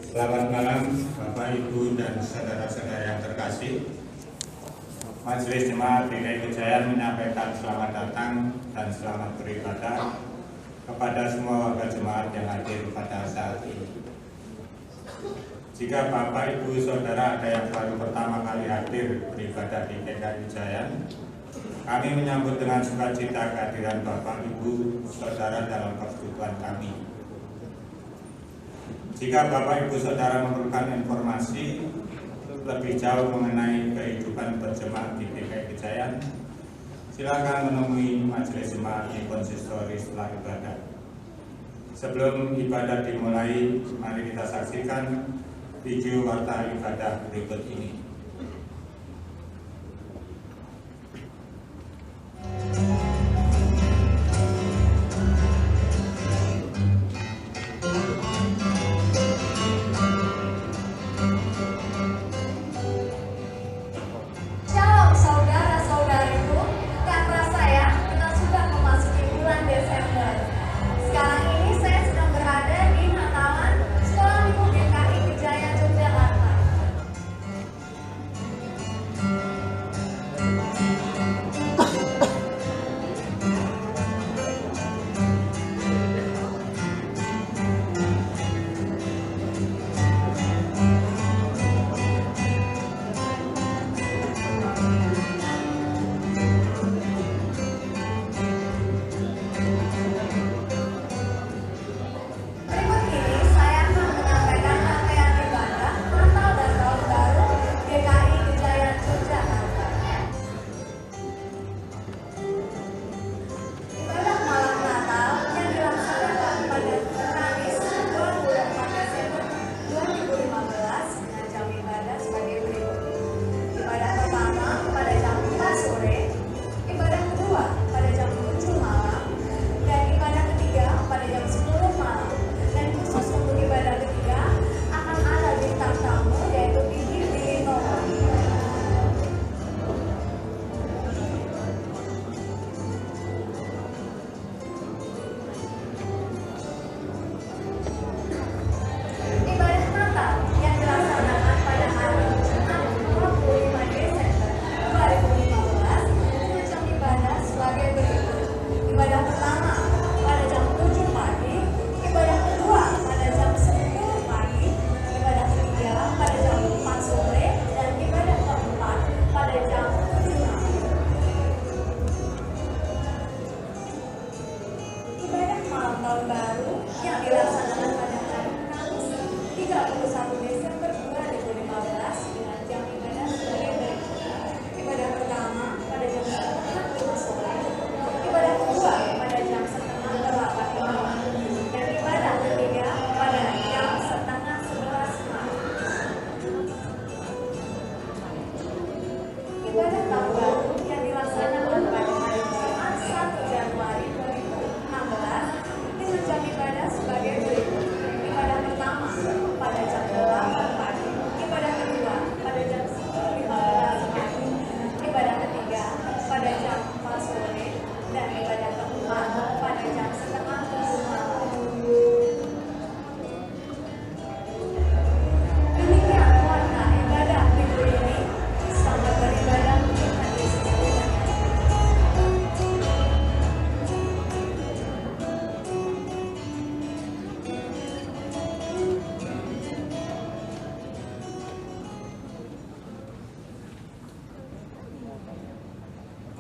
Selamat malam Bapak, Ibu, dan saudara-saudara yang terkasih. Majelis Jemaat DKI Kejayaan menyampaikan selamat datang dan selamat beribadah kepada semua warga jemaat yang hadir pada saat ini. Jika Bapak, Ibu, Saudara ada yang baru pertama kali hadir beribadah di DKI Kejayaan, kami menyambut dengan sukacita kehadiran Bapak, Ibu, Saudara dalam persekutuan kami. Jika Bapak, Ibu, Saudara memerlukan informasi lebih jauh mengenai kehidupan berjemaat di DKI Kejayaan, silakan menemui Majelis Jemaat di konsistori setelah ibadah. Sebelum ibadah dimulai, mari kita saksikan video warta ibadah berikut ini.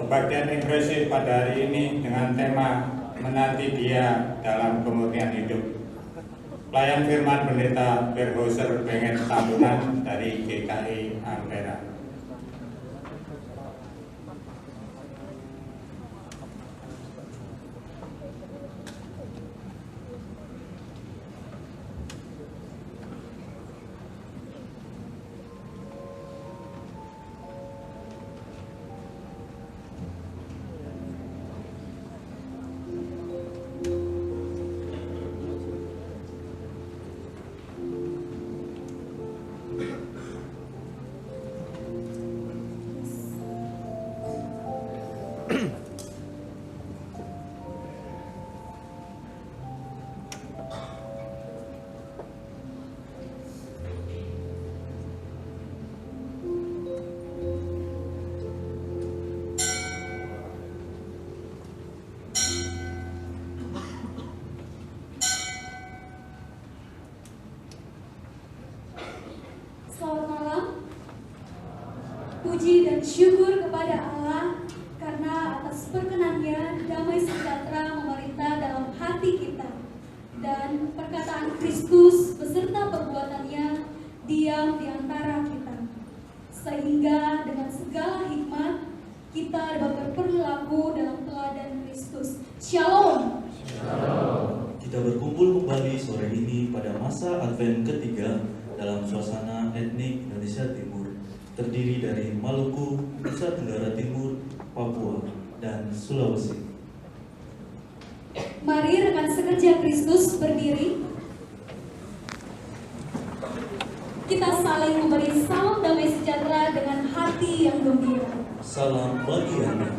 Pembagian inklusif pada hari ini dengan tema menanti Dia dalam Kemurnian Hidup. Pelayan firman Pendeta Berhoser Bengen Tambunan dari GKI Ampera. puji dan syukur kepada Allah karena atas perkenannya damai sejahtera memerintah dalam hati kita dan perkataan Kristus beserta perbuatannya diam di antara kita, sehingga dengan segala hikmat kita dapat berperilaku dalam teladan Kristus. Shalom. Shalom. Kita berkumpul kembali sore ini pada masa Advent ketiga dalam suasana etnik Indonesia Timur, terdiri dari Maluku, Nusa Tenggara Timur, Papua, dan Sulawesi. Mari rekan sekerja Kristus berdiri. Kita saling memberi salam damai sejahtera dengan hati yang gembira. Salam bagi Anda.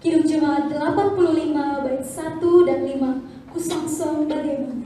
Kidung Jemaat 85 bait 1 dan 5, kusongsong bagaimana?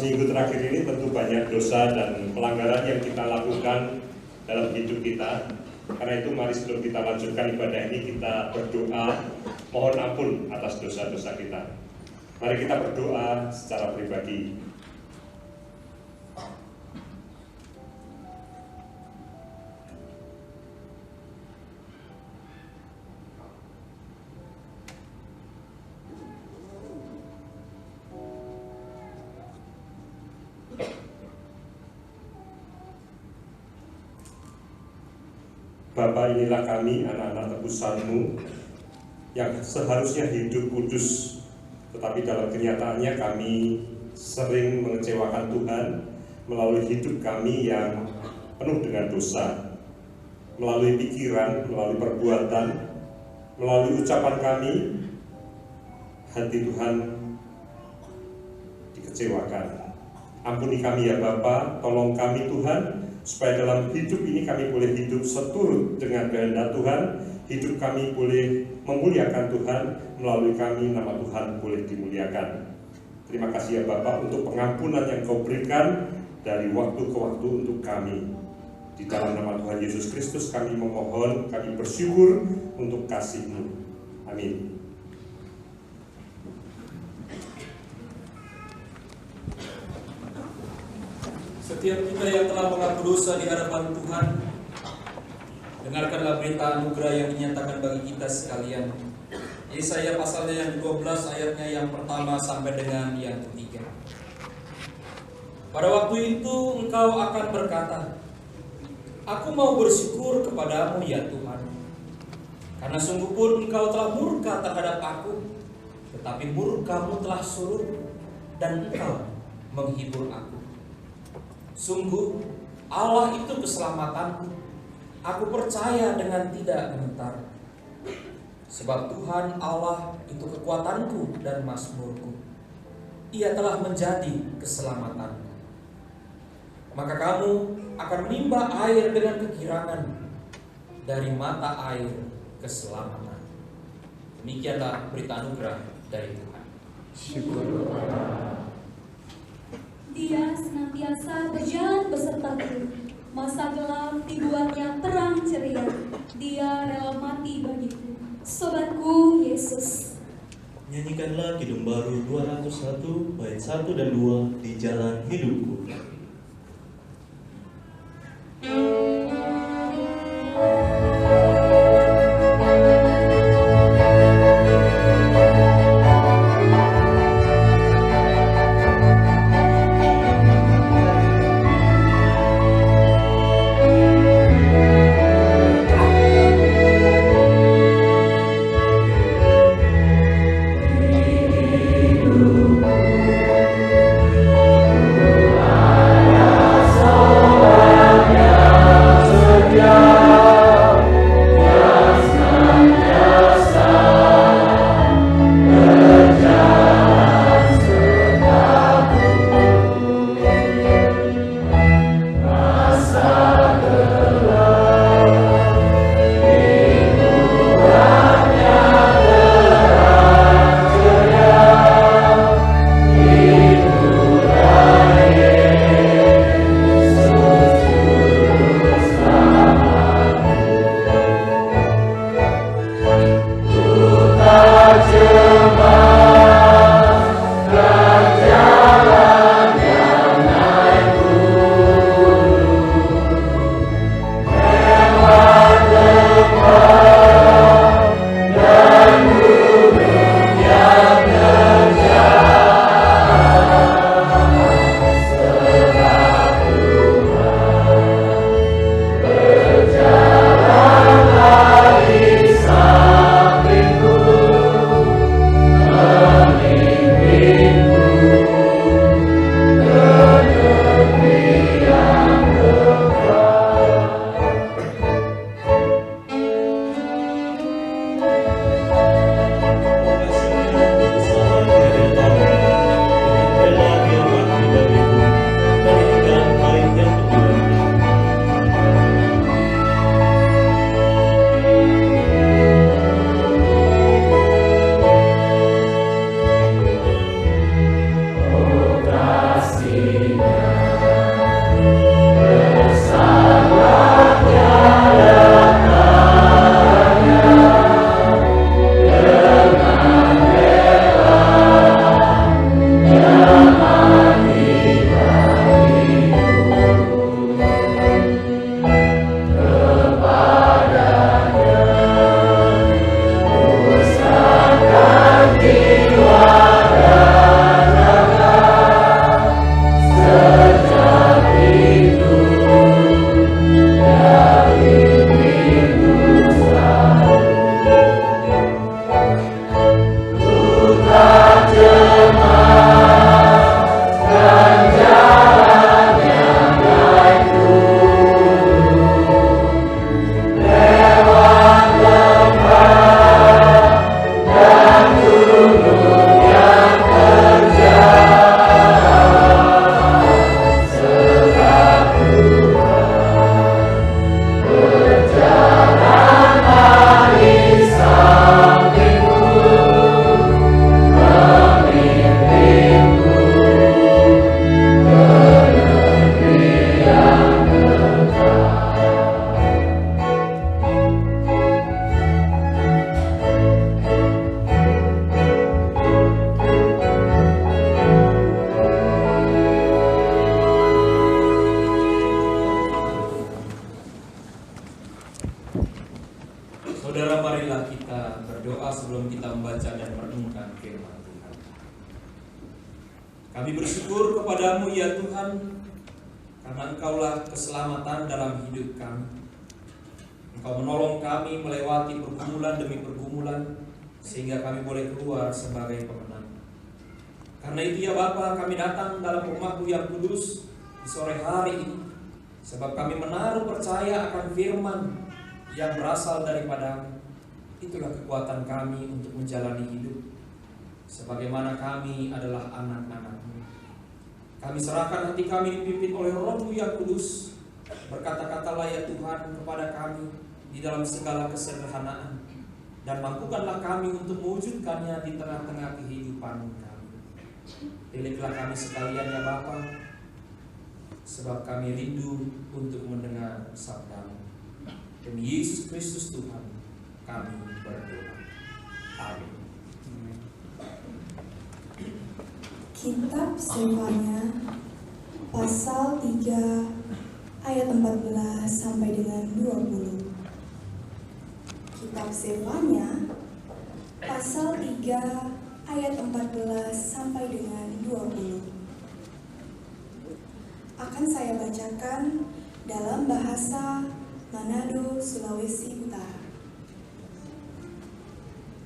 seminggu terakhir ini tentu banyak dosa dan pelanggaran yang kita lakukan dalam hidup kita. Karena itu mari sebelum kita lanjutkan ibadah ini kita berdoa mohon ampun atas dosa-dosa kita. Mari kita berdoa secara pribadi. Bapa, inilah kami anak-anak tebusan-Mu yang seharusnya hidup kudus, tetapi dalam kenyataannya kami sering mengecewakan Tuhan melalui hidup kami yang penuh dengan dosa, melalui pikiran, melalui perbuatan, melalui ucapan kami, hati Tuhan dikecewakan. Ampuni kami ya Bapa, tolong kami Tuhan, supaya dalam hidup ini kami boleh hidup seturut dengan kehendak Tuhan, hidup kami boleh memuliakan Tuhan, melalui kami nama Tuhan boleh dimuliakan. Terima kasih ya Bapa untuk pengampunan yang Kau berikan dari waktu ke waktu untuk kami. Di dalam nama Tuhan Yesus Kristus kami memohon, kami bersyukur untuk kasih-Mu. Amin. Setiap kita yang telah mengaku dosa di hadapan Tuhan, dengarkanlah berita anugerah yang dinyatakan bagi kita sekalian. Yesaya pasalnya yang 12 ayatnya yang pertama sampai dengan yang ketiga. Pada waktu itu engkau akan berkata, aku mau bersyukur kepadamu ya Tuhan, karena sungguh pun engkau telah murka terhadap aku, tetapi murkamu telah surut dan engkau menghibur aku. Sungguh Allah itu keselamatanku, aku percaya dengan tidak gemetar. Sebab Tuhan Allah itu kekuatanku dan mazmurku, Ia telah menjadi keselamatanku. Maka kamu akan menimba air dengan kegirangan dari mata air keselamatan. Demikianlah berita anugerah dari Tuhan. Syukur kepada Dia senantiasa berjalan besertaku, masa gelap dibuatnya terang ceria, Dia rela mati bagiku, sobatku Yesus. Nyanyikanlah Kidung Baru 201 bait 1 dan 2 di jalan hidupku. Hidup Saudara, marilah kita berdoa sebelum kita membaca dan merenungkan firman Tuhan. Kami bersyukur kepadamu ya Tuhan, karena Engkaulah keselamatan dalam hidup kami. Engkau menolong kami melewati pergumulan demi pergumulan, sehingga kami boleh keluar sebagai pemenang. Karena itu ya Bapa, kami datang dalam rumah-Mu yang kudus di sore hari ini, sebab kami menaruh percaya akan firman yang berasal daripada-Mu. Itulah kekuatan kami untuk menjalani hidup, sebagaimana kami adalah anak-anak-Mu. Kami serahkan hati kami dipimpin oleh Roh-Mu yang kudus. Berkata-katalah ya Tuhan kepada kami di dalam segala kesederhanaan, dan mampukanlah kami untuk mewujudkannya di tengah-tengah kehidupan kami. Pilihlah kami sekalian ya Bapa, sebab kami rindu untuk mendengar sabda-Mu. Demi Yesus Kristus Tuhan kami berdoa. Amin. Kitab Sefanya pasal 3 ayat 14 sampai dengan 20. Kitab Sefanya pasal 3 ayat 14 sampai dengan 20. Akan saya bacakan dalam bahasa Manado, Sulawesi Utara.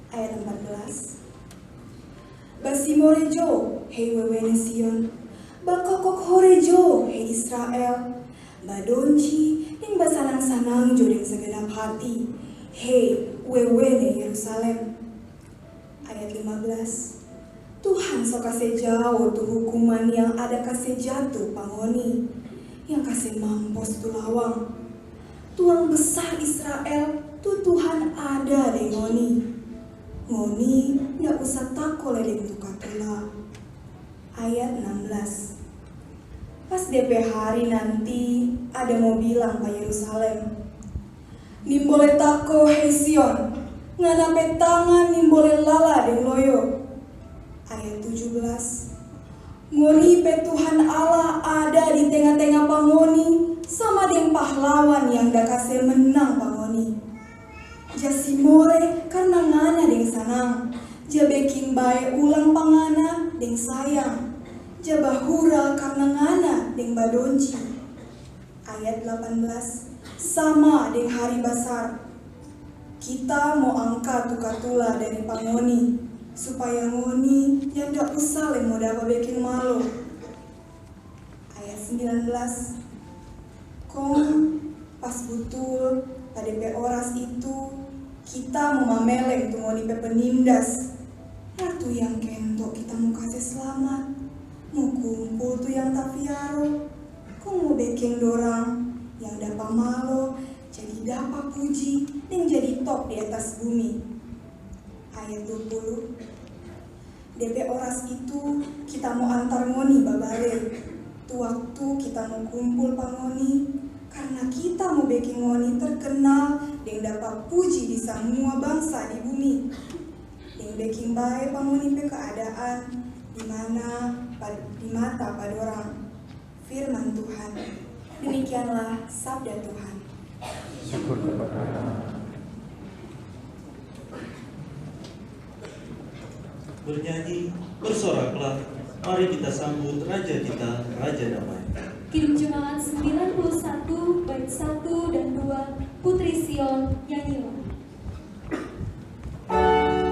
Ayat 14. Basimorejo, hei wewene Sion, bakokok horejo, hei Israel, badonci, ing basanang-sanang jodeng segenap hati, hei wewene Yerusalem. Ayat 15. Tuhan so kasih jauh tu hukuman yang ada kasih jatuh pangoni, yang kasih mampus tu lawang. Tuang besar Israel, tu Tuhan ada de ngoni nggak usah takole deng tukatula. Ayat 16. Pas DP hari nanti ada mau bilang ke Yerusalem, nimbole tako hei Sion, nganape tangan nimbole lala deng loyo. Ayat 17. Ngoni pe Tuhan Allah ada di tengah-tengah pangoni, sama deng pahlawan yang dah kasih menang pangoni. Jasimore karena ngana deng sanang, jabeking bae ulang pangana deng sayang, jabahura karena ngana deng badonci. Ayat 18. Sama deng hari basar, kita mau angkat tukatula dari pangoni, supaya ngoni yang dak usah lemo dapat beking malu. Ayat 19. Kong pas betul pada pe oras itu kita mau mameleng tu ngoni pe penindas. Ratu yang kento kita mau kasih selamat, mau kumpul tu yang tafiaro, kong mau beking dorang yang dapat malo, jadi dapat puji dan jadi top di atas bumi. Ayat 20. DP oras itu kita mau antar ngoni babare. Tu waktu kita mau kumpul pangoni, karena kita mau bikin ngoni terkenal dan dapat puji di semua bangsa di bumi. Yang bikin baik pangoni pe keadaan di mata pada orang. Firman Tuhan. Demikianlah sabda Tuhan. Syukur kepada Allah. Bernyanyi, bersoraklah, mari kita sambut Raja kita, Raja Damai. Kidung Jemaat 91 bait 1 dan 2, Putri Sion, nyanyilah. Yerusalem.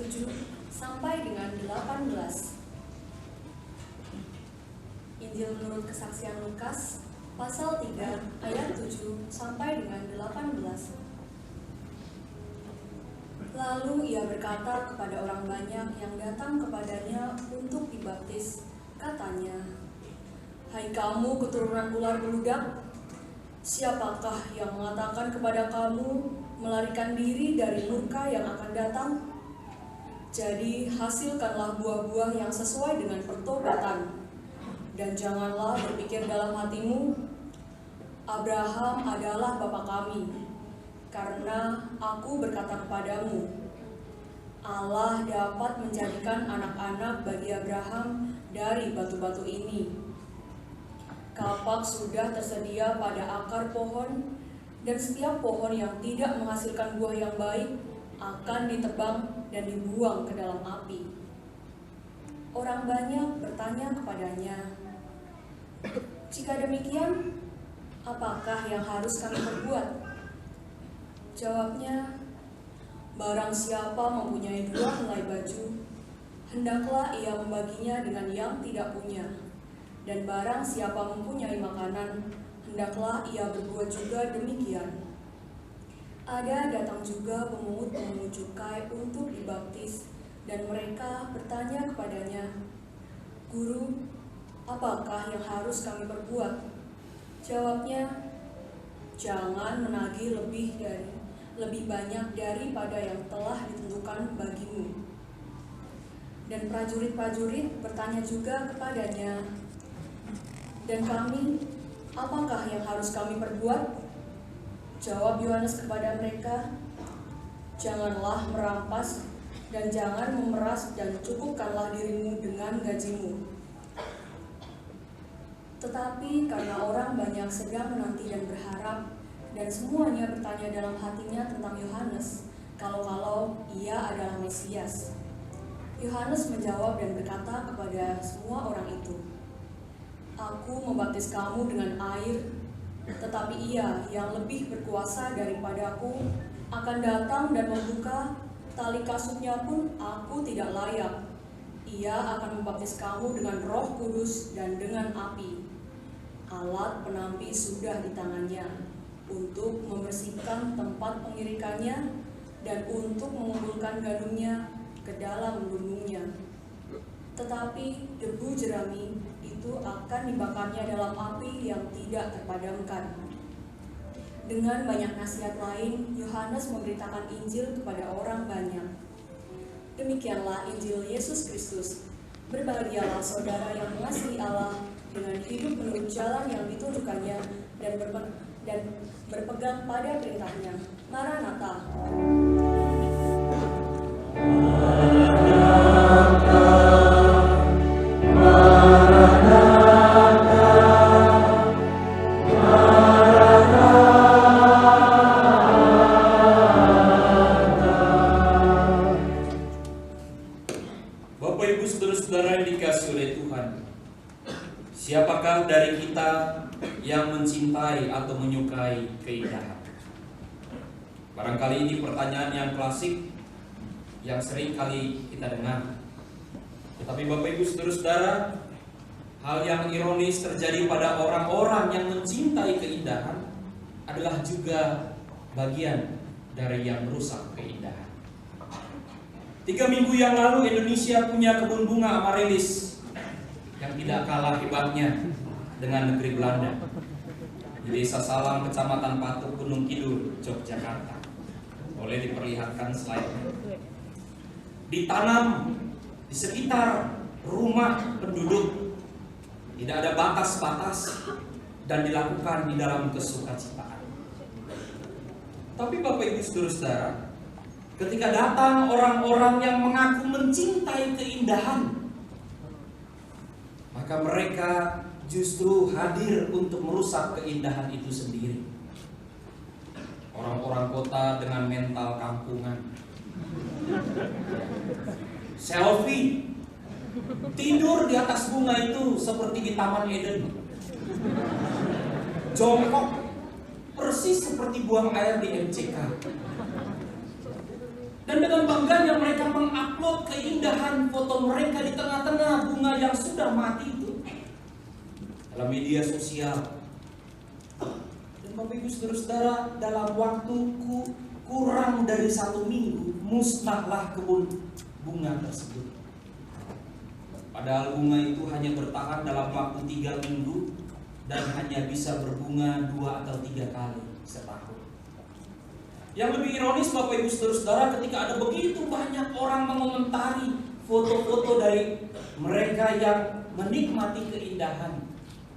7 sampai dengan 18. Injil menurut kesaksian Lukas pasal 3 ayat 7 sampai dengan 18. Lalu ia berkata kepada orang banyak yang datang kepadanya untuk dibaptis, katanya, "Hai kamu keturunan ular beludak, siapakah yang mengatakan kepada kamu melarikan diri dari murka yang akan datang? Jadi hasilkanlah buah-buah yang sesuai dengan pertobatan. Dan janganlah berpikir dalam hatimu, Abraham adalah bapa kami. Karena aku berkata kepadamu, Allah dapat menjadikan anak-anak bagi Abraham dari batu-batu ini. Kapak sudah tersedia pada akar pohon, dan setiap pohon yang tidak menghasilkan buah yang baik akan ditebang dan dibuang ke dalam api." Orang banyak bertanya kepadanya, "Jika demikian, apakah yang harus kami perbuat?" Jawabnya, "Barang siapa mempunyai 2 helai baju, hendaklah ia membaginya dengan yang tidak punya. Dan barang siapa mempunyai makanan, hendaklah ia berbuat juga demikian." Ada datang juga pemungut-pemungut cukai untuk dibaptis, dan mereka bertanya kepadanya, "Guru, apakah yang harus kami perbuat?" Jawabnya, "Jangan menagih lebih banyak daripada yang telah ditentukan bagimu." Dan prajurit-prajurit bertanya juga kepadanya, "Dan kami, apakah yang harus kami perbuat?" Jawab Yohanes kepada mereka, "Janganlah merampas, dan jangan memeras, dan cukupkanlah dirimu dengan gajimu." Tetapi karena orang banyak sedang menanti dan berharap, dan semuanya bertanya dalam hatinya tentang Yohanes, kalau-kalau ia adalah Mesias, Yohanes menjawab dan berkata kepada semua orang itu, "Aku membaptis kamu dengan air, tetapi ia yang lebih berkuasa daripadaku akan datang dan membuka tali kasutnya pun aku tidak layak. Ia akan membaptis kamu dengan Roh Kudus dan dengan api. Alat penampi sudah di tangannya untuk membersihkan tempat pengirikannya dan untuk mengumpulkan gandumnya ke dalam lumbungnya. Tetapi debu jerami itu akan dibakarnya dalam api yang tidak terpadamkan." Dengan banyak nasihat lain, Yohanes memberitakan Injil kepada orang banyak. Demikianlah Injil Yesus Kristus. Berbahagialah saudara yang mengasihi Allah dengan hidup menurut jalan yang ditunjukkannya dan berpegang pada perintahnya. Maranatha. Bapak Ibu saudara-saudara yang dikasihi oleh Tuhan, siapakah dari kita yang mencintai atau menyukai keindahan? Barangkali ini pertanyaan yang klasik yang sering kali kita dengar. Tetapi Bapak Ibu saudara-saudara, hal yang ironis terjadi pada orang-orang yang mencintai keindahan adalah juga bagian dari yang merusak keindahan. 3 minggu yang lalu Indonesia punya kebun bunga Amaryllis yang tidak kalah hebatnya dengan negeri Belanda. Di Desa Salam, Kecamatan Patuk, Gunung Kidul, Yogyakarta. Boleh diperlihatkan slide-nya. Ditanam di sekitar rumah penduduk, tidak ada batas-batas, dan dilakukan di dalam kesukacitaan. Tapi Bapak Ibu saudara-saudara, ketika datang orang-orang yang mengaku mencintai keindahan, maka mereka justru hadir untuk merusak keindahan itu sendiri. Orang-orang kota dengan mental kampungan, selfie, tidur di atas bunga itu seperti di Taman Eden, jongkok persis seperti buang air di MCK. Dan dengan bangganya mereka mengupload keindahan foto mereka di tengah-tengah bunga yang sudah mati itu dalam media sosial. Dan Bapak Ibu Saudara-saudara, dalam waktu kurang dari 1 minggu musnahlah kebun bunga tersebut. Padahal bunga itu hanya bertahan dalam waktu 3 minggu dan hanya bisa berbunga 2 atau 3 kali setahun. Yang lebih ironis Bapak Ibu Saudara-saudara, ketika ada begitu banyak orang mengomentari foto-foto dari mereka yang menikmati keindahan,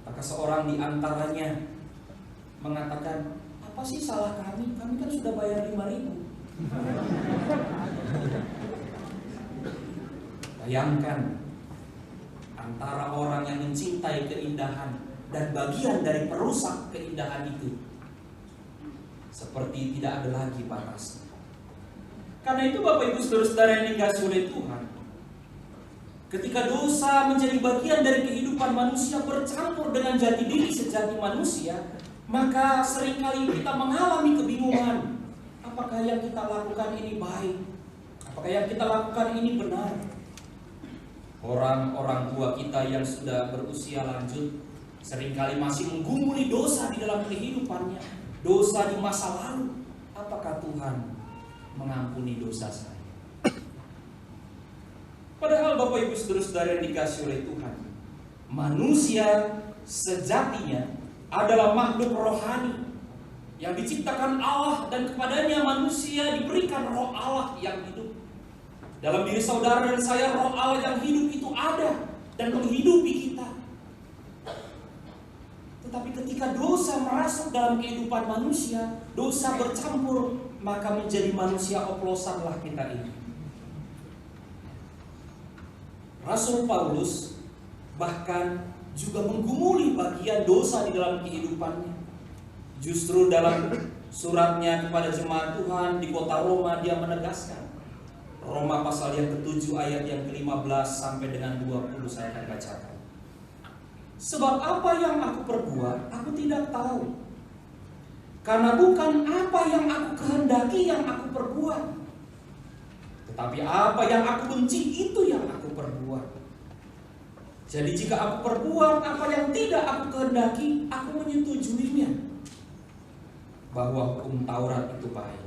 maka seorang di antaranya mengatakan, apa sih salah kami? Kami kan sudah bayar 5.000. Bayangkan antara orang yang mencintai keindahan dan bagian dari perusak keindahan itu seperti tidak ada lagi batasnya. Karena itu Bapak Ibu Saudara-saudara yang dikasihi oleh Tuhan, ketika dosa menjadi bagian dari kehidupan manusia bercampur dengan jati diri sejati manusia, maka seringkali kita mengalami kebingungan. Apakah yang kita lakukan ini baik? Apakah yang kita lakukan ini benar? Orang-orang tua kita yang sudah berusia lanjut seringkali masih menggumuli dosa di dalam kehidupannya, dosa di masa lalu. Apakah Tuhan mengampuni dosa saya? Padahal Bapak Ibu Saudara-saudara yang dikasihi oleh Tuhan, manusia sejatinya adalah makhluk rohani yang diciptakan Allah, dan kepadanya manusia diberikan roh Allah yang hidup. Dalam diri saudara dan saya, roh Allah yang hidup itu ada dan menghidupi kita. Tetapi ketika dosa merasuk dalam kehidupan manusia, dosa bercampur, maka menjadi manusia oplosanlah kita ini. Rasul Paulus bahkan juga menggumuli bagian dosa di dalam kehidupannya. Justru dalam suratnya kepada jemaat Tuhan di kota Roma, dia menegaskan, Roma pasal yang ke-7 ayat yang ke-15 sampai dengan 20 saya akan bacakan. Sebab apa yang aku perbuat, aku tidak tahu. Karena bukan apa yang aku kehendaki yang aku perbuat, tetapi apa yang aku benci itu yang aku perbuat. Jadi jika aku perbuat apa yang tidak aku kehendaki, aku menyetujuinya, bahwa hukum Taurat itu baik.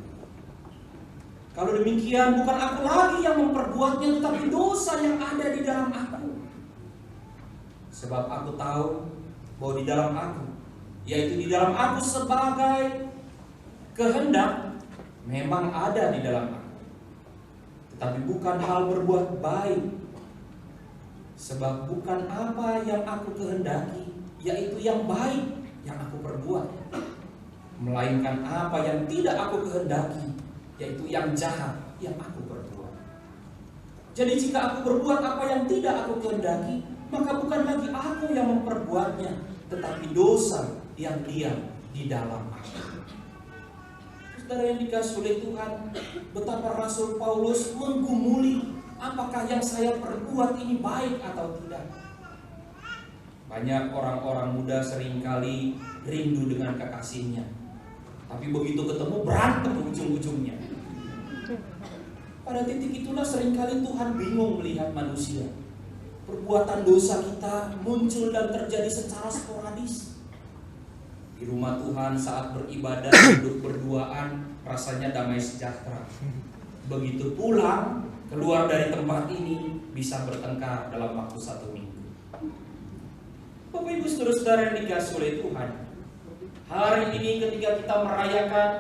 Kalau demikian, bukan aku lagi yang memperbuatnya, tetapi dosa yang ada di dalam aku. Sebab aku tahu bahwa di dalam aku, yaitu di dalam aku sebagai kehendak, memang ada di dalam aku, tetapi bukan hal berbuat baik. Sebab bukan apa yang aku kehendaki, yaitu yang baik yang aku perbuat, melainkan apa yang tidak aku kehendaki, yaitu yang jahat yang aku perbuat. Jadi jika aku berbuat apa yang tidak aku kehendaki, maka bukan lagi aku yang memperbuatnya, tetapi dosa yang diam di dalam aku. Saudara yang dikasihi oleh Tuhan, betapa Rasul Paulus menggumuli apakah yang saya perbuat ini baik atau tidak. Banyak orang-orang muda seringkali rindu dengan kekasihnya, tapi begitu ketemu berantem ujung-ujungnya. Pada titik itulah seringkali Tuhan bingung melihat manusia. Perbuatan dosa kita muncul dan terjadi secara sporadis. Di rumah Tuhan saat beribadah, duduk berduaan, rasanya damai sejahtera. Begitu pulang, keluar dari tempat ini, bisa bertengkar dalam waktu 1 minggu. Bapak Ibu Saudara-saudara yang dikasihi oleh Tuhan, hari ini ketika kita merayakan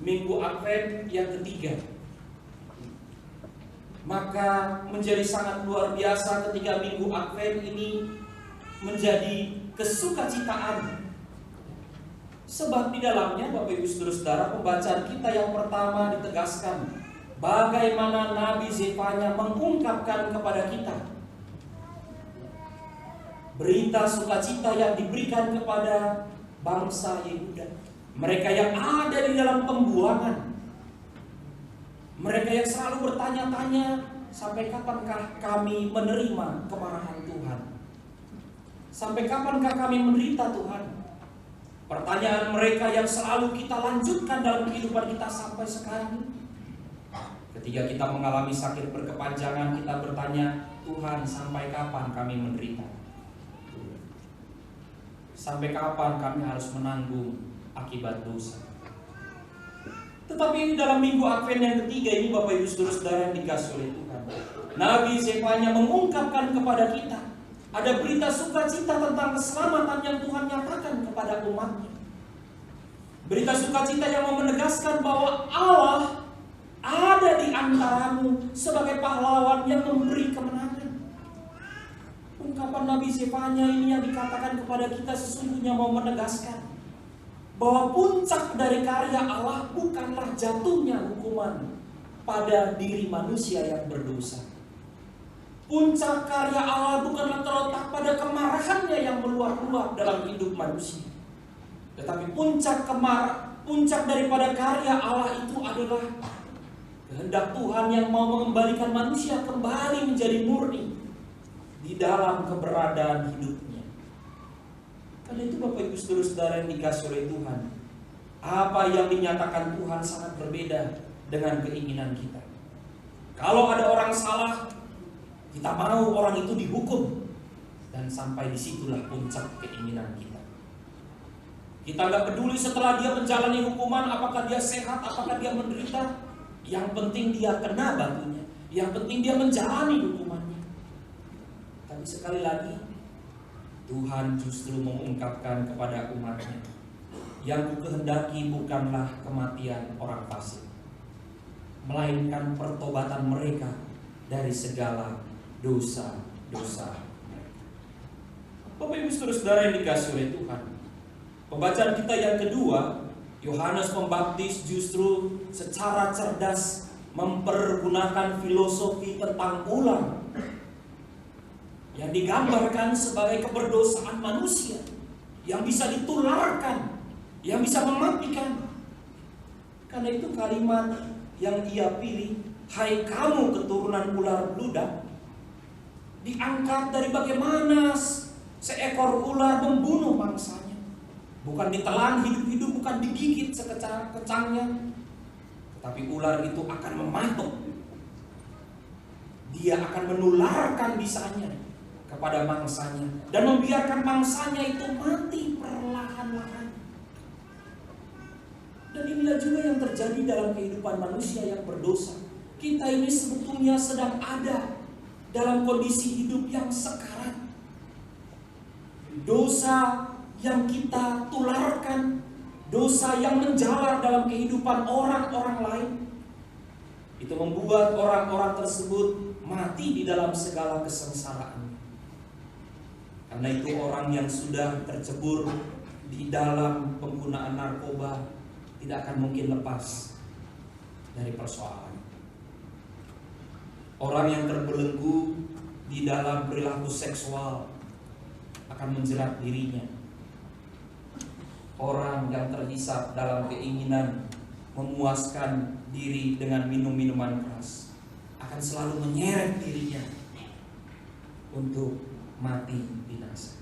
Minggu Advent yang ketiga, maka menjadi sangat luar biasa ketika Minggu Advent ini menjadi kesukacitaan. Sebab di dalamnya Bapak Ibu Saudara-saudara, pembacaan kita yang pertama ditegaskan bagaimana Nabi Zefanya mengungkapkan kepada kita berita sukacita yang diberikan kepada bangsa Yehuda, mereka yang ada di dalam pembuangan, mereka yang selalu bertanya-tanya, sampai kapankah kami menerima kemarahan Tuhan? Sampai kapankah kami menderita Tuhan? Pertanyaan mereka yang selalu kita lanjutkan dalam kehidupan kita sampai sekarang. Ketika kita mengalami sakit berkepanjangan, kita bertanya, Tuhan, sampai kapan kami menderita? Sampai kapan kami harus menanggung akibat dosa? Tetapi dalam minggu Advent yang ketiga ini, Bapak Ibu Saudara yang dikasihi oleh Tuhan, Nabi Zefanya mengungkapkan kepada kita ada berita sukacita tentang keselamatan yang Tuhan nyatakan kepada umatnya. Berita sukacita yang mau menegaskan bahwa Allah ada di antaramu sebagai pahlawan yang memberi kemenangan. Ungkapan Nabi Zefanya ini yang dikatakan kepada kita sesungguhnya mau menegaskan bahwa puncak dari karya Allah bukanlah jatuhnya hukuman pada diri manusia yang berdosa. Puncak karya Allah bukanlah terletak pada kemarahannya yang meluap-luap dalam hidup manusia. Tetapi puncak daripada karya Allah itu adalah kehendak Tuhan yang mau mengembalikan manusia kembali menjadi murni di dalam keberadaan hidupnya. Karena itu Bapak Ibu Saudara yang dikasihi oleh Tuhan, apa yang dinyatakan Tuhan sangat berbeda dengan keinginan kita. Kalau ada orang salah, kita mau orang itu dihukum, dan sampai disitulah puncak keinginan kita. Kita nggak peduli setelah dia menjalani hukuman, apakah dia sehat, apakah dia menderita. Yang penting dia kena batunya, yang penting dia menjalani hukumannya. Tapi sekali lagi, Tuhan justru mengungkapkan kepada umatnya, yang kukehendaki bukanlah kematian orang fasik, melainkan pertobatan mereka dari segala dosa-dosa. Bapak Ibu Saudara yang dikasihi oleh Tuhan, pembacaan kita yang kedua, Yohanes Pembaptis justru secara cerdas mempergunakan filosofi tentang ular yang digambarkan sebagai keberdosaan manusia yang bisa ditularkan, yang bisa mematikan. Karena itu kalimat yang ia pilih, hai kamu keturunan ular beludak, diangkat dari bagaimana seekor ular membunuh mangsanya. Bukan ditelan hidup-hidup, bukan digigit sekecang-kecangnya, tetapi ular itu akan mematuk. Dia akan menularkan bisanya kepada mangsanya dan membiarkan mangsanya itu mati perlahan-lahan. Dan inilah juga yang terjadi dalam kehidupan manusia yang berdosa. Kita ini sebetulnya sedang ada dalam kondisi hidup yang sekarat. Dosa yang kita tularkan, dosa yang menjalar dalam kehidupan orang-orang lain, itu membuat orang-orang tersebut mati di dalam segala kesengsaraan. Karena itu orang yang sudah tercebur di dalam penggunaan narkoba tidak akan mungkin lepas dari persoalan. Orang yang terbelenggu di dalam perilaku seksual akan menjerat dirinya. Orang yang terhisap dalam keinginan memuaskan diri dengan minum-minuman keras akan selalu menyeret dirinya untuk mati binasa.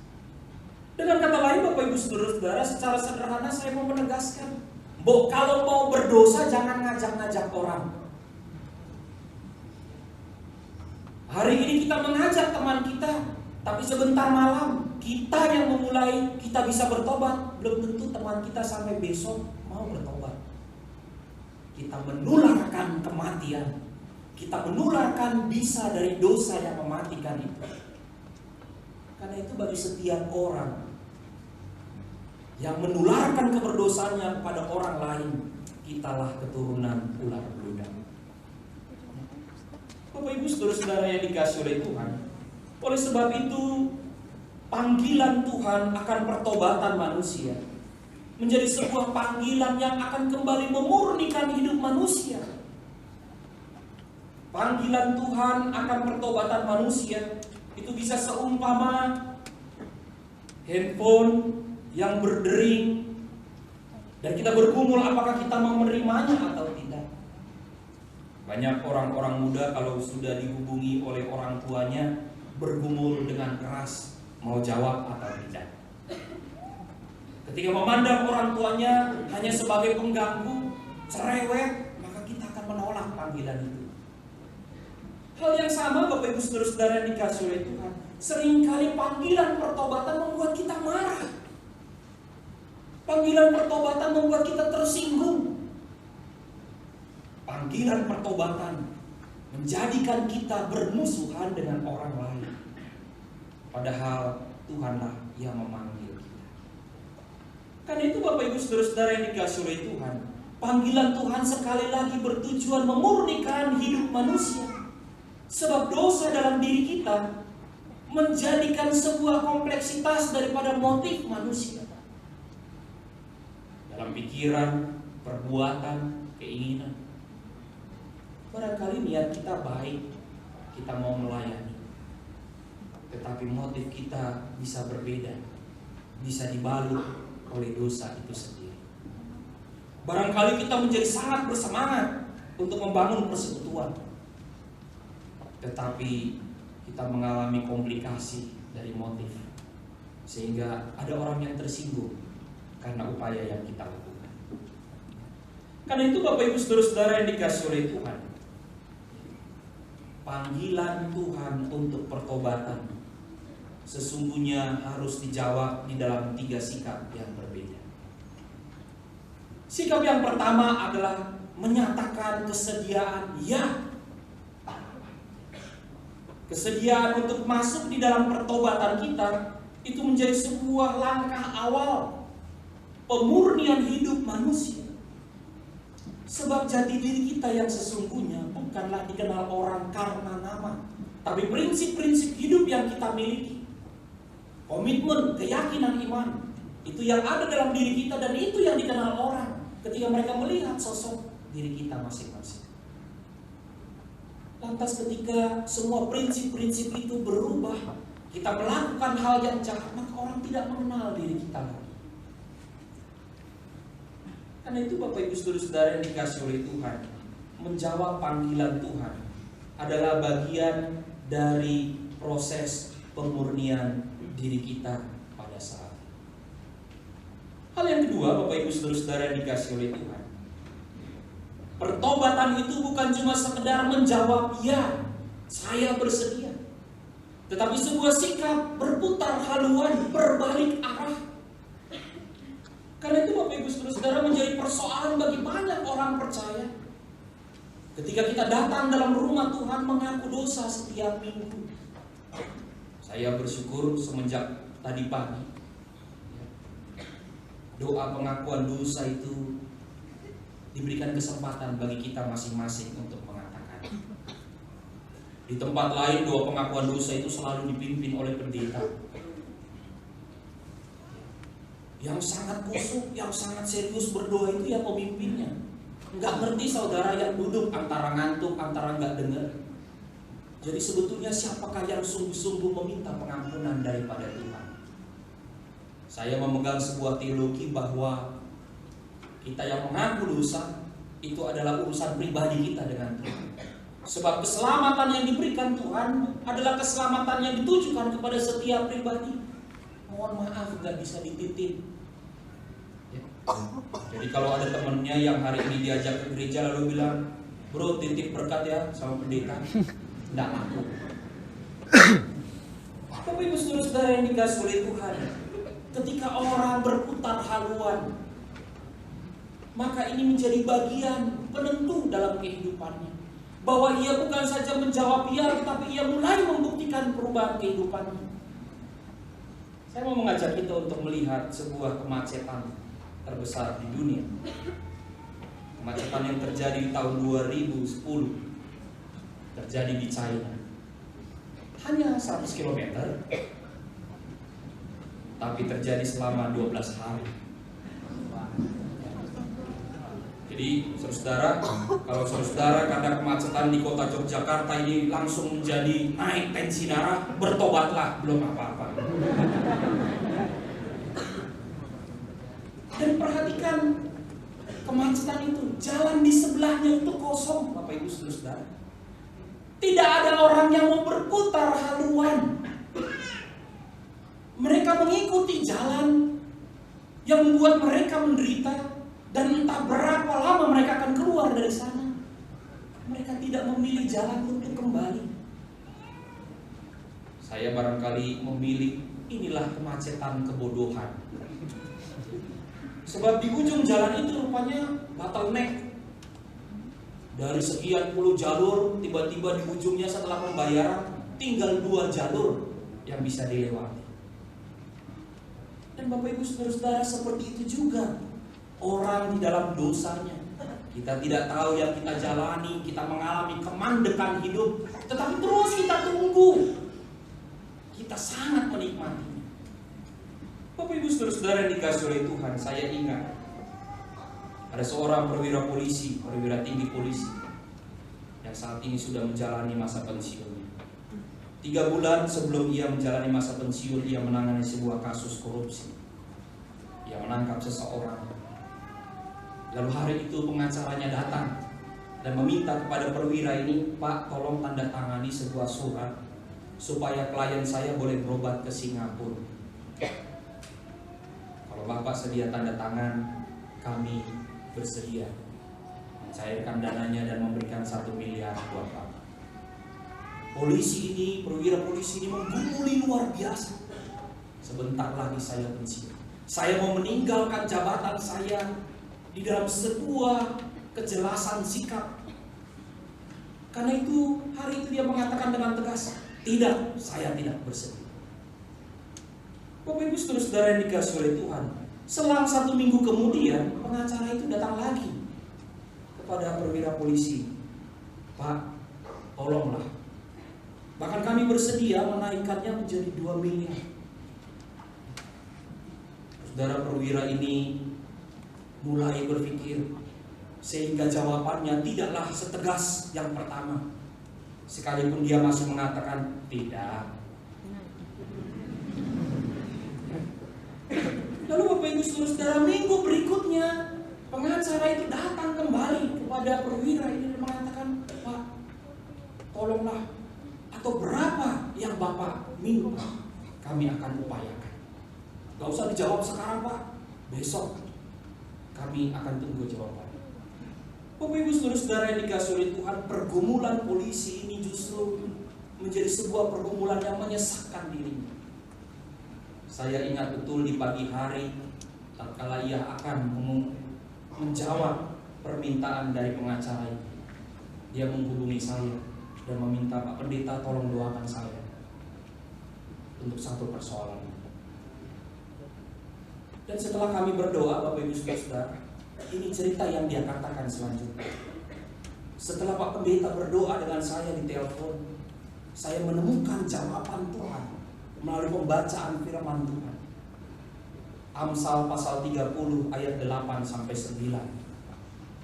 Dengan kata lain, Bapak Ibu Saudara, secara sederhana saya mau menegaskan, kalau mau berdosa jangan ngajak-ngajak orang. Hari ini kita mengajak teman kita, tapi sebentar malam kita yang memulai, kita bisa bertobat. Belum tentu teman kita sampai besok mau bertobat. Kita menularkan kematian, kita menularkan bisa dari dosa yang mematikan itu. Karena itu bagi setiap orang yang menularkan keberdosaannya kepada orang lain, kitalah keturunan ular beludak. Bapak Ibu Saudara-saudara yang dikasihi oleh Tuhan, oleh sebab itu panggilan Tuhan akan pertobatan manusia menjadi sebuah panggilan yang akan kembali memurnikan hidup manusia. Panggilan Tuhan akan pertobatan manusia itu bisa seumpama handphone yang berdering dan kita bergumul apakah kita mau menerimanya atau tidak. Banyak orang-orang muda kalau sudah dihubungi oleh orang tuanya bergumul dengan keras mau jawab atau tidak. Ketika memandang orang tuanya hanya sebagai pengganggu, cerewet, maka kita akan menolak panggilan itu. Hal yang sama Bapak Ibu Saudara-saudara yang dikasihi oleh Tuhan. Seringkali panggilan pertobatan membuat kita marah. Panggilan pertobatan membuat kita tersinggung. Panggilan pertobatan menjadikan kita bermusuhan dengan orang lain. Padahal Tuhanlah yang memanggil kita. Karena itu Bapak Ibu Saudara-saudara yang dikasihi oleh Tuhan, panggilan Tuhan sekali lagi bertujuan memurnikan hidup manusia. Sebab dosa dalam diri kita menjadikan sebuah kompleksitas daripada motif manusia. Dalam pikiran, perbuatan, keinginan. Barangkali niat kita baik, kita mau melayani. Tetapi motif kita bisa berbeda, bisa dibalut oleh dosa itu sendiri. Barangkali kita menjadi sangat bersemangat untuk membangun persekutuan, tetapi kita mengalami komplikasi dari motif, sehingga ada orang yang tersinggung karena upaya yang kita lakukan. Karena itu Bapak Ibu Saudara-saudara yang dikasihi oleh Tuhan, panggilan Tuhan untuk pertobatan sesungguhnya harus dijawab di dalam 3 sikap yang berbeda. Sikap yang pertama adalah menyatakan kesediaan ya. Kesediaan untuk masuk di dalam pertobatan kita itu menjadi sebuah langkah awal pemurnian hidup manusia. Sebab jati diri kita yang sesungguhnya bukanlah dikenal orang karena nama, tapi prinsip-prinsip hidup yang kita miliki. Komitmen, keyakinan, iman, itu yang ada dalam diri kita dan itu yang dikenal orang ketika mereka melihat sosok diri kita masing-masing. Lantas ketika semua prinsip-prinsip itu berubah, kita melakukan hal yang jahat, maka orang tidak mengenal diri kita lagi. Karena itu Bapak Ibu Saudara-saudara yang dikasihi oleh Tuhan, menjawab panggilan Tuhan adalah bagian dari proses pemurnian diri kita pada saat itu. Hal yang kedua Bapak Ibu Saudara-saudara yang dikasihi oleh Tuhan, pertobatan itu bukan cuma sekedar menjawab ya, saya bersedia, tetapi sebuah sikap berputar haluan, berbalik arah. Karena itu Bapak Ibu Saudara menjadi persoalan bagi banyak orang percaya. Ketika kita datang dalam rumah Tuhan mengaku dosa setiap minggu. Saya bersyukur semenjak tadi pagi, doa pengakuan dosa itu diberikan kesempatan bagi kita masing-masing untuk mengatakan. Di tempat lain doa pengakuan dosa itu selalu dipimpin oleh pendeta yang sangat kusuk, yang sangat serius berdoa, itu ya pemimpinnya. Nggak ngerti saudara yang duduk antara ngantuk, antara nggak dengar. Jadi sebetulnya siapakah yang sungguh-sungguh meminta pengampunan daripada Tuhan? Saya memegang sebuah teologi bahwa kita yang mengaku dosa itu adalah urusan pribadi kita dengan Tuhan. Sebab keselamatan yang diberikan Tuhan adalah keselamatan yang ditujukan kepada setiap pribadi. Mohon maaf nggak bisa dititip. Ya. Jadi kalau ada temennya yang hari ini diajak ke gereja lalu bilang, bro titip berkat ya sama pendeta, nggak laku. Bapak Ibu Saudara yang dikasihi oleh Tuhan, ketika orang berputar haluan, maka ini menjadi bagian penentu dalam kehidupannya. Bahwa ia bukan saja menjawab ya, tetapi ia mulai membuktikan perubahan kehidupannya. Saya mau mengajak kita untuk melihat sebuah kemacetan terbesar di dunia. Kemacetan yang terjadi di tahun 2010 terjadi di China. Hanya 100 km, tapi terjadi selama 12 hari. Jadi saudara, kalau saudara ada kemacetan di kota Yogyakarta ini langsung menjadi naik tensi darah, bertobatlah, belum apa-apa. Dan perhatikan kemacetan itu, jalan di sebelahnya itu kosong, Bapak Ibu Saudara. Tidak ada orang yang mau berputar haluan. Mereka mengikuti jalan yang membuat mereka menderita. Dan entah berapa lama mereka akan keluar dari sana. Mereka tidak memilih jalan untuk kembali. Saya barangkali memilih inilah kemacetan kebodohan. Sebab di ujung jalan itu rupanya bottleneck. Dari sekian puluh jalur, tiba-tiba di ujungnya setelah pembayaran tinggal 2 jalur yang bisa dilewati. Dan Bapak Ibu Saudara-saudara, seperti itu juga orang di dalam dosanya. Kita tidak tahu yang kita jalani, kita mengalami kemandekan hidup, tetapi terus kita tunggu. Kita sangat menikmatinya. Bapak Ibu Saudara-saudara yang dikasihi oleh Tuhan, saya ingat ada seorang perwira polisi, perwira tinggi polisi yang saat ini sudah menjalani masa pensiunnya. 3 bulan sebelum ia menjalani masa pensiun, ia menangani sebuah kasus korupsi. Ia menangkap seseorang. Lalu hari itu pengacaranya datang dan meminta kepada perwira ini, "Pak, tolong tanda tangani sebuah surat supaya klien saya boleh berobat ke Singapura. Kalau Bapak sedia tanda tangan, kami bersedia mencairkan dananya dan memberikan 1 miliar buat Bapak." Polisi ini, perwira polisi ini menggumuli luar biasa. Sebentar lagi saya pensiun. Saya mau meninggalkan jabatan saya di dalam sebuah kejelasan sikap. Karena itu hari itu dia mengatakan dengan tegas, "Tidak, saya tidak bersedia." Bapak Ibu Saudara-saudara yang dikasihi oleh Tuhan, selang 1 minggu kemudian pengacara itu datang lagi kepada perwira polisi, "Pak, tolonglah. Bahkan kami bersedia menaikkannya menjadi 2 miliar. Saudara perwira ini mulai berpikir, sehingga jawabannya tidaklah setegas yang pertama. Sekalipun dia masih mengatakan tidak. Lalu Bapak Ibu Saudara, minggu berikutnya pengacara itu datang kembali kepada perwira ini dan mengatakan, "Pak, tolonglah, atau berapa yang Bapak minta, kami akan upayakan. Gak usah dijawab sekarang, Pak, besok kami akan tunggu jawabannya." Bapak Ibu Saudara yang dikasihi oleh Tuhan, pergumulan polisi ini justru menjadi sebuah pergumulan yang menyesakkan dirinya. Saya ingat betul di pagi hari, tatkala ia akan menjawab permintaan dari pengacara itu, dia menghubungi saya dan meminta, "Pak Pendeta, tolong doakan saya untuk satu persoalan." Dan setelah kami berdoa, Bapak Ibu Saudara, ini cerita yang dia katakan selanjutnya. "Setelah Pak Pendeta berdoa dengan saya di telepon, saya menemukan jawaban Tuhan melalui pembacaan firman Tuhan. Amsal pasal 30 ayat 8-9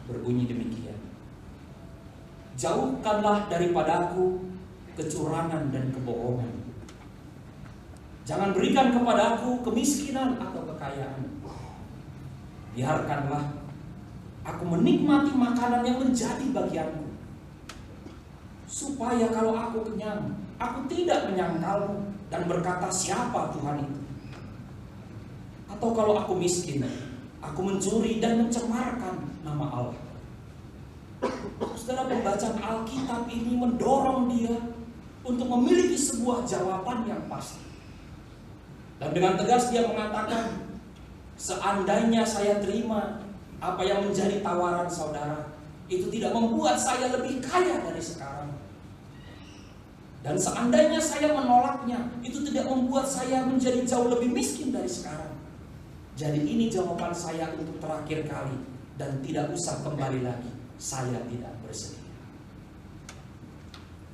berbunyi demikian. Jauhkanlah daripadaku kecurangan dan kebohongan. Jangan berikan kepadaku kemiskinan atau kekayaan. Biarkanlah aku menikmati makanan yang menjadi bagianku, supaya kalau aku kenyang, aku tidak menyangkalmu dan berkata, 'Siapa Tuhan itu?' Atau kalau aku miskin, aku mencuri dan mencemarkan nama Allah." Saudara, pembacaan Alkitab ini mendorong dia untuk memiliki sebuah jawaban yang pasti. Dan dengan tegas dia mengatakan, "Seandainya saya terima apa yang menjadi tawaran saudara, itu tidak membuat saya lebih kaya dari sekarang. Dan seandainya saya menolaknya, itu tidak membuat saya menjadi jauh lebih miskin dari sekarang. Jadi ini jawaban saya untuk terakhir kali, dan tidak usah kembali lagi. Saya tidak bersedia."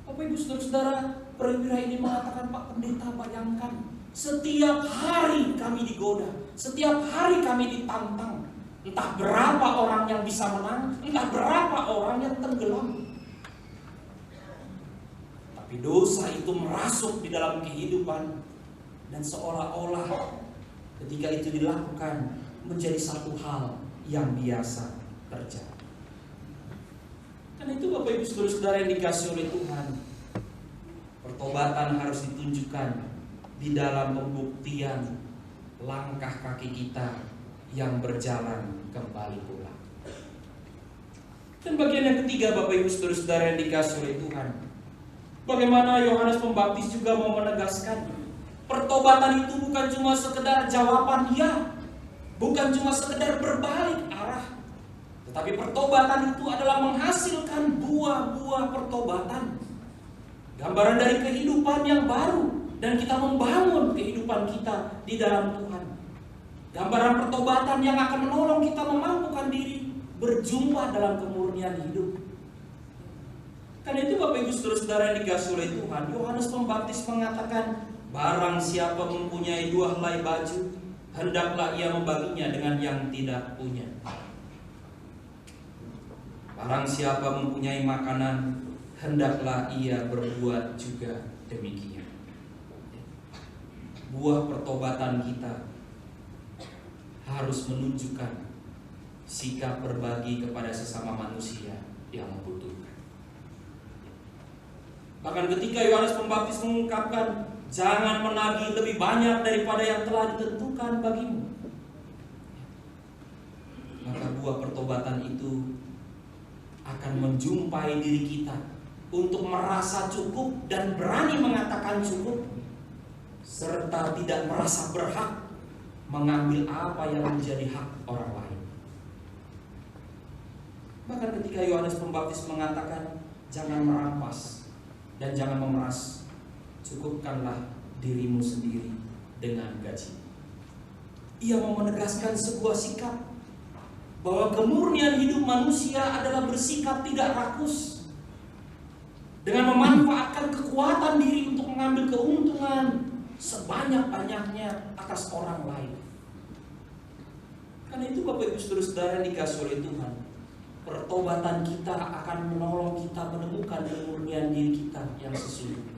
Bapak Ibu Saudara, perwira ini mengatakan, "Pak Pendeta, bayangkan, setiap hari kami digoda, setiap hari kami ditantang. Entah berapa orang yang bisa menang, entah berapa orang yang tenggelam. Tapi dosa itu merasuk di dalam kehidupan, dan seolah-olah ketika itu dilakukan menjadi satu hal yang biasa terjadi." Karena itu Bapak Ibu Saudara yang dikasihi oleh Tuhan, pertobatan harus ditunjukkan di dalam pembuktian langkah kaki kita yang berjalan kembali pulang. Dan bagian yang ketiga, Bapak Ibu Saudara yang dikasihi oleh Tuhan, Bagaimana Yohanes Pembaptis juga mau menegaskan, pertobatan itu bukan cuma sekedar jawaban ya, bukan cuma sekedar berbalik arah, tetapi pertobatan itu adalah menghasilkan buah-buah pertobatan, gambaran dari kehidupan yang baru, dan kita membangun kehidupan kita di dalam Tuhan. Gambaran pertobatan yang akan menolong kita memampukan diri berjumpa dalam kemurnian hidup. Karena itu Bapak Ibu Saudara-saudara yang dikasihi oleh Tuhan, Yohanes Pembaptis mengatakan, barang siapa mempunyai 2 helai baju, hendaklah ia membaginya dengan yang tidak punya. Barang siapa mempunyai makanan, hendaklah ia berbuat juga demikian. Buah pertobatan kita harus menunjukkan sikap berbagi kepada sesama manusia yang membutuhkan. Bahkan ketika Yohanes Pembaptis mengungkapkan, jangan menagih lebih banyak daripada yang telah ditentukan bagimu, maka buah pertobatan itu akan menjumpai diri kita untuk merasa cukup dan berani mengatakan cukup, serta tidak merasa berhak mengambil apa yang menjadi hak orang lain. Bahkan ketika Yohanes Pembaptis mengatakan, jangan merampas dan jangan memeras, cukupkanlah dirimu sendiri dengan gaji. Ia mau menegaskan sebuah sikap bahwa kemurnian hidup manusia adalah bersikap tidak rakus, dengan memanfaatkan kekuatan diri untuk mengambil keuntungan sebanyak-banyaknya atas orang lain. Karena itu Bapak Ibu Saudara-saudara yang dikasihi oleh Tuhan, pertobatan kita akan menolong kita menemukan kemurnian diri kita yang sesungguhnya.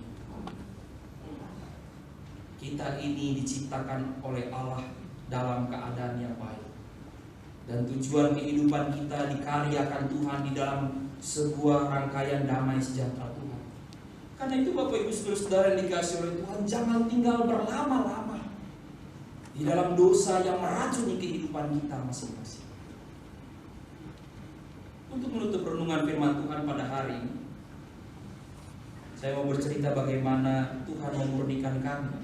Kita ini diciptakan oleh Allah dalam keadaan yang baik, dan tujuan kehidupan kita dikaryakan Tuhan di dalam sebuah rangkaian damai sejahtera Tuhan. Karena itu Bapak Ibu Saudara-saudara yang dikasihi oleh Tuhan, jangan tinggal berlama-lama di dalam dosa yang meracuni kehidupan kita masing-masing. Untuk menutup renungan firman Tuhan pada hari ini, saya mau bercerita bagaimana Tuhan memurnikan kami.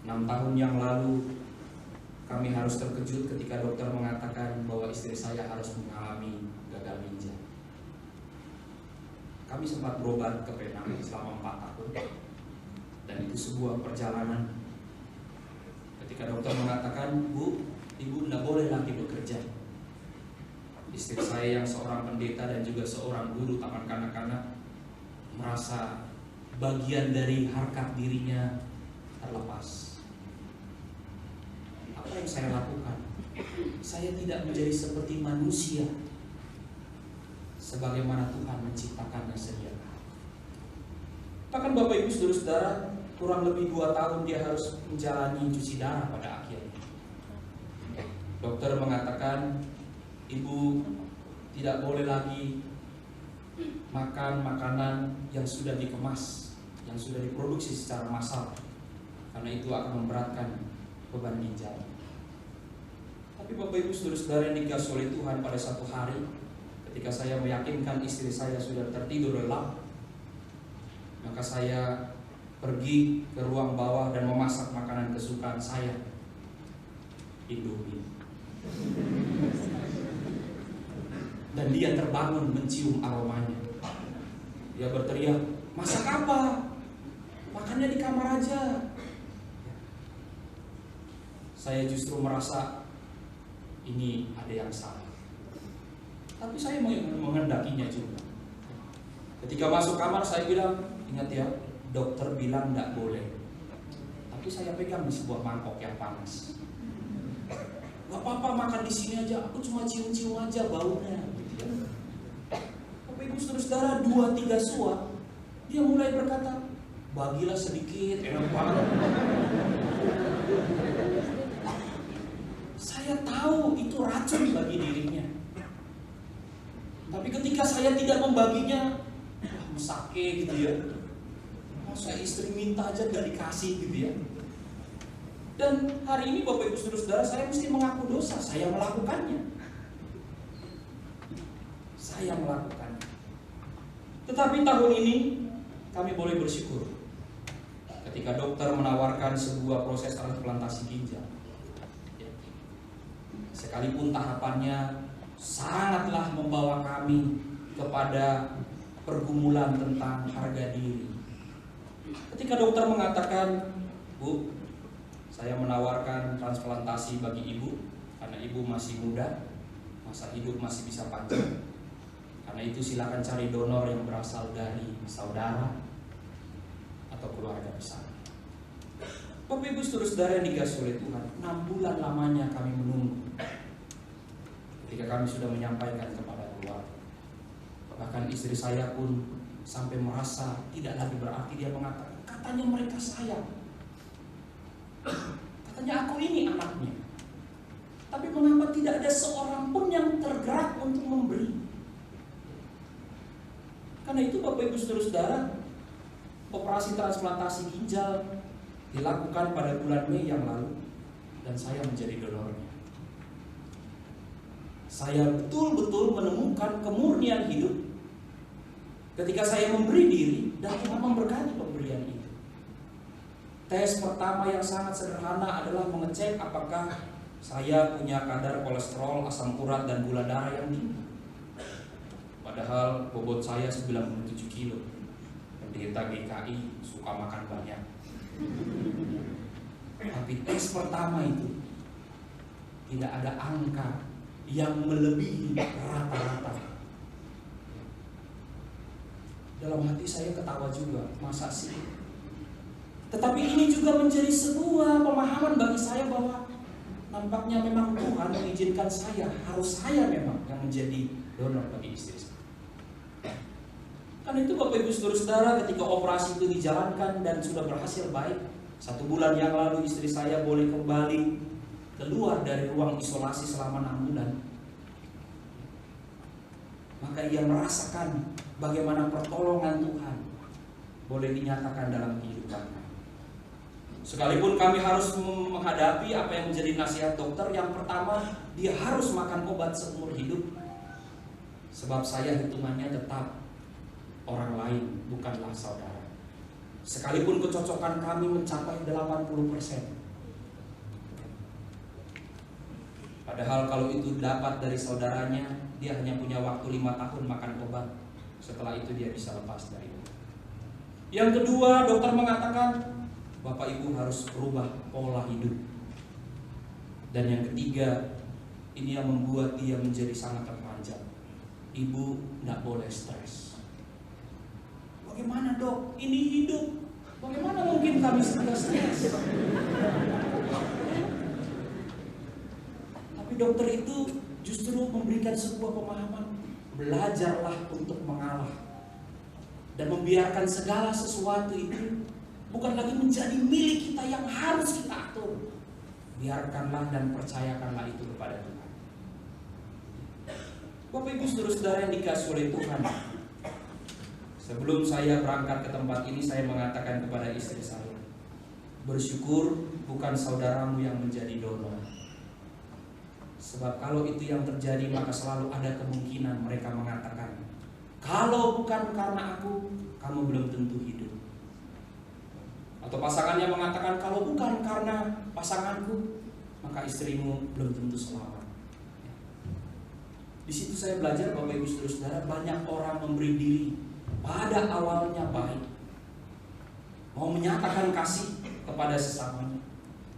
6 tahun yang lalu kami harus terkejut ketika dokter mengatakan bahwa istri saya harus mengalami gagal ginjal. Kami sempat berobat ke Penang selama 4 tahun, dan itu sebuah perjalanan. Ketika dokter mengatakan, Bu, ibu tidak boleh lagi bekerja. Istri saya yang seorang pendeta dan juga seorang guru taman kanak-kanak merasa bagian dari harkat dirinya terlepas. Apa yang saya lakukan? Saya tidak menjadi seperti manusia sebagaimana Tuhan menciptakannya sedia kala. Bahkan Bapak Ibu Saudara-saudara, kurang lebih 2 tahun dia harus menjalani cuci darah pada akhirnya. Dokter mengatakan, Ibu tidak boleh lagi makan makanan yang sudah dikemas, yang sudah diproduksi secara massal, karena itu akan memberatkan beban ginjal. Tapi Bapak Ibu Saudara-saudara yang dikasihi oleh Tuhan, pada satu hari ketika saya meyakinkan istri saya sudah tertidur lelap, maka saya pergi ke ruang bawah dan memasak makanan kesukaan saya, Indomie. Dan dia terbangun mencium aromanya. Dia berteriak, masak apa? Makannya di kamar aja. Saya justru merasa ini ada yang salah, tapi saya menghendakinya juga. Ketika masuk kamar saya bilang, ingat ya, dokter bilang tidak boleh. Tapi saya pegang di sebuah mangkok yang panas. Gak apa-apa, makan di sini aja, aku cuma cium-cium aja baunya. Bapak Ibu Saudara-saudara, 2-3 suap, dia mulai berkata, bagilah sedikit, enak banget. Saya tahu itu racun bagi dirinya, tapi ketika saya tidak membaginya, sakit gitu ya. Masa istri minta aja gak dikasih gitu ya. Dan hari ini Bapak Ibu Saudara-saudara, saya mesti mengaku dosa. Saya melakukannya. Tetapi tahun ini kami boleh bersyukur ketika dokter menawarkan sebuah proses transplantasi ginjal. Sekalipun tahapannya sangatlah membawa kami kepada pergumulan tentang harga diri. Ketika dokter mengatakan, "Bu, saya menawarkan transplantasi bagi ibu karena ibu masih muda, masa hidup masih bisa panjang. Karena itu silakan cari donor yang berasal dari saudara atau keluarga besar." Bapak Ibu saudara yang dikasihi oleh Tuhan, 6 bulan lamanya kami menunggu ketika kami sudah menyampaikan kepada keluarga. Bahkan istri saya pun sampai merasa tidak lagi berarti. Dia mengatakan, katanya mereka sayang, katanya aku ini anaknya, tapi mengapa tidak ada seorang pun yang tergerak untuk memberi? Karena itu Bapak Ibu saudara, operasi transplantasi ginjal dilakukan pada bulan Mei yang lalu dan saya menjadi donornya. Saya betul-betul menemukan kemurnian hidup ketika saya memberi diri dan Tuhan memberkati pemberian itu. Tes pertama yang sangat sederhana adalah mengecek apakah saya punya kadar kolesterol, asam urat, dan gula darah yang tinggi. Padahal bobot saya 97 kilo. Pendeta GKI suka makan banyak. Tapi tes pertama itu tidak ada angka yang melebihi rata-rata. Dalam hati saya ketawa juga, masa sih? Tetapi ini juga menjadi sebuah pemahaman bagi saya bahwa nampaknya memang Tuhan mengizinkan harus saya memang yang menjadi donor bagi istri saya. Karena itu Bapak Ibu saudara, ketika operasi itu dijalankan dan sudah berhasil baik, 1 bulan yang lalu istri saya boleh kembali keluar dari ruang isolasi selama 6 bulan. Maka ia merasakan bagaimana pertolongan Tuhan boleh dinyatakan dalam kehidupannya. Sekalipun kami harus menghadapi apa yang menjadi nasihat dokter, yang pertama dia harus makan obat seumur hidup. Sebab saya hitungannya tetap orang lain, bukanlah saudara. Sekalipun kecocokan kami mencapai 80%. Padahal kalau itu dapat dari saudaranya, dia hanya punya waktu 5 tahun makan obat. Setelah itu dia bisa lepas dari itu. Yang kedua, dokter mengatakan Bapak Ibu harus berubah pola hidup. Dan yang ketiga, ini yang membuat dia menjadi sangat terpanjang. Ibu tidak boleh stres. Bagaimana dok? Ini hidup. Bagaimana mungkin kami tidak stres? Tapi dokter itu justru memberikan sebuah pemahaman. Belajarlah untuk mengalah. Dan membiarkan segala sesuatu itu bukan lagi menjadi milik kita yang harus kita atur. Biarkanlah dan percayakanlah itu kepada Tuhan. Bapak Ibu saudara yang dikasihi oleh Tuhan, sebelum saya berangkat ke tempat ini, saya mengatakan kepada istri saya, bersyukur bukan saudaramu yang menjadi donor. Sebab kalau itu yang terjadi, maka selalu ada kemungkinan mereka mengatakan, kalau bukan karena aku, kamu belum tentu hidup. Atau pasangannya mengatakan, kalau bukan karena pasanganku, maka istrimu belum tentu selamat. Di situ saya belajar Bapak Ibu saudara, banyak orang memberi diri pada awalnya baik, mau menyatakan kasih kepada sesamanya,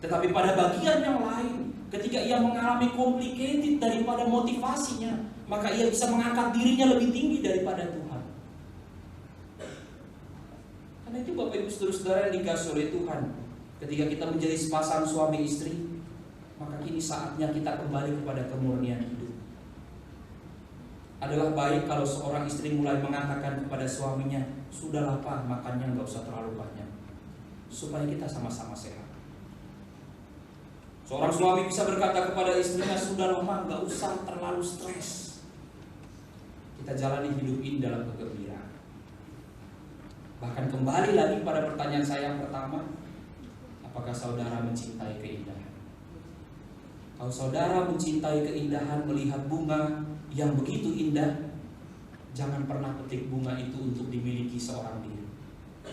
tetapi pada bagian yang lain, ketika ia mengalami complicated daripada motivasinya, maka ia bisa mengangkat dirinya lebih tinggi daripada Tuhan. Karena itu Bapak Ibu saudara yang dikasihi oleh Tuhan, ketika kita menjadi sepasang suami istri, maka kini saatnya kita kembali kepada kemurnian hidup. Adalah baik kalau seorang istri mulai mengatakan kepada suaminya, sudahlah Pak, makannya nggak usah terlalu banyak, supaya kita sama-sama sehat. Seorang suami bisa berkata kepada istrinya, sudahlah Pak, nggak usah terlalu stres. Kita jalani hidup ini dalam kegembiraan. Bahkan kembali lagi pada pertanyaan saya yang pertama, apakah saudara mencintai keindahan? Kalau saudara mencintai keindahan, melihat bunga yang begitu indah, Jangan pernah petik bunga itu untuk dimiliki seorang diri.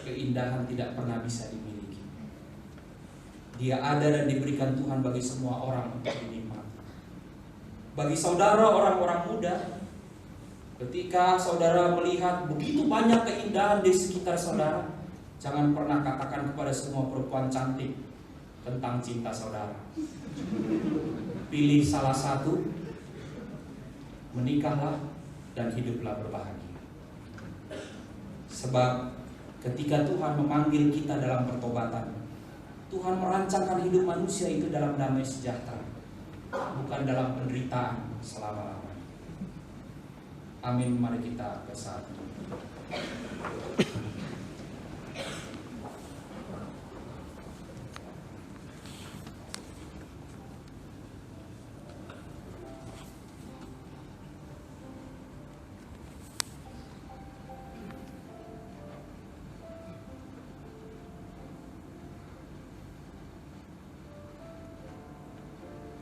Keindahan tidak pernah bisa dimiliki. Dia ada dan diberikan Tuhan bagi semua orang untuk dinikmati. Bagi saudara orang-orang muda, ketika saudara melihat begitu banyak keindahan di sekitar saudara, jangan pernah katakan kepada semua perempuan cantik tentang cinta saudara. Pilih salah satu, menikahlah dan hiduplah berbahagia. Sebab ketika Tuhan memanggil kita dalam pertobatan, Tuhan merancangkan hidup manusia itu dalam damai sejahtera, bukan dalam penderitaan selama-lamanya. Amin. Mari kita bersatu.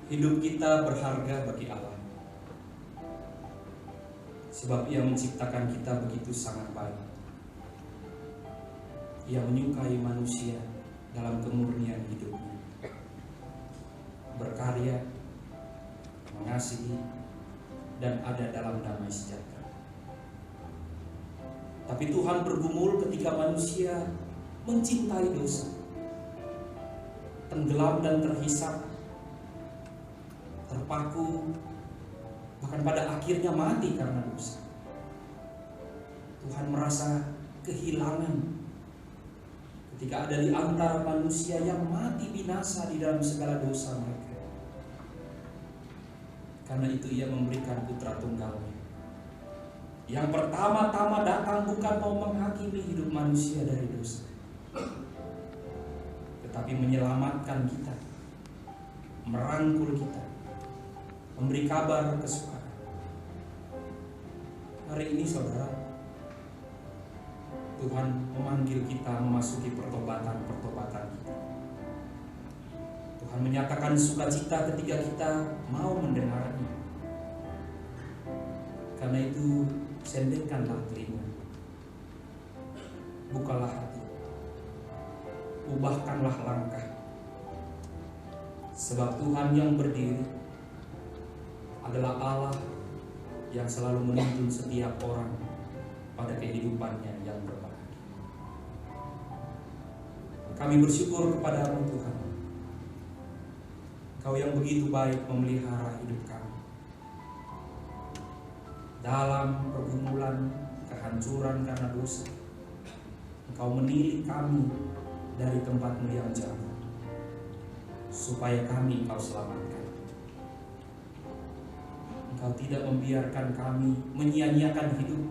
Hidup kita berharga bagi Allah, sebab Ia menciptakan kita begitu sangat baik. Ia menyukai manusia dalam kemurnian hidupnya, berkarya, mengasihi, dan ada dalam damai sejahtera. Tapi Tuhan bergumul ketika manusia mencintai dosa, tenggelam dan terhisap, terpaku, bahkan pada akhirnya mati karena dosa. Tuhan merasa kehilangan ketika ada di antara manusia yang mati binasa di dalam segala dosa mereka. Karena itu Ia memberikan putra tunggalnya, yang pertama-tama datang bukan mau menghakimi hidup manusia dari dosa, tetapi menyelamatkan kita, merangkul kita, memberi kabar kesukaan. Hari ini saudara, Tuhan memanggil kita memasuki pertobatan-pertobatan kita. Tuhan menyatakan sukacita ketika kita mau mendengarnya. Karena itu sendekkanlah telinga, bukalah hati, ubahkanlah langkah. Sebab Tuhan yang berdiri adalah Allah yang selalu menuntun setiap orang pada kehidupannya yang berbahagia. Kami bersyukur kepada-Mu Tuhan, Engkau yang begitu baik memelihara hidup kami. Dalam pergumulan, kehancuran karena dosa, Engkau menilik kami dari tempat-Mu yang jauh, supaya kami Engkau selamatkan. Engkau tidak membiarkan kami menyia-nyiakan hidup,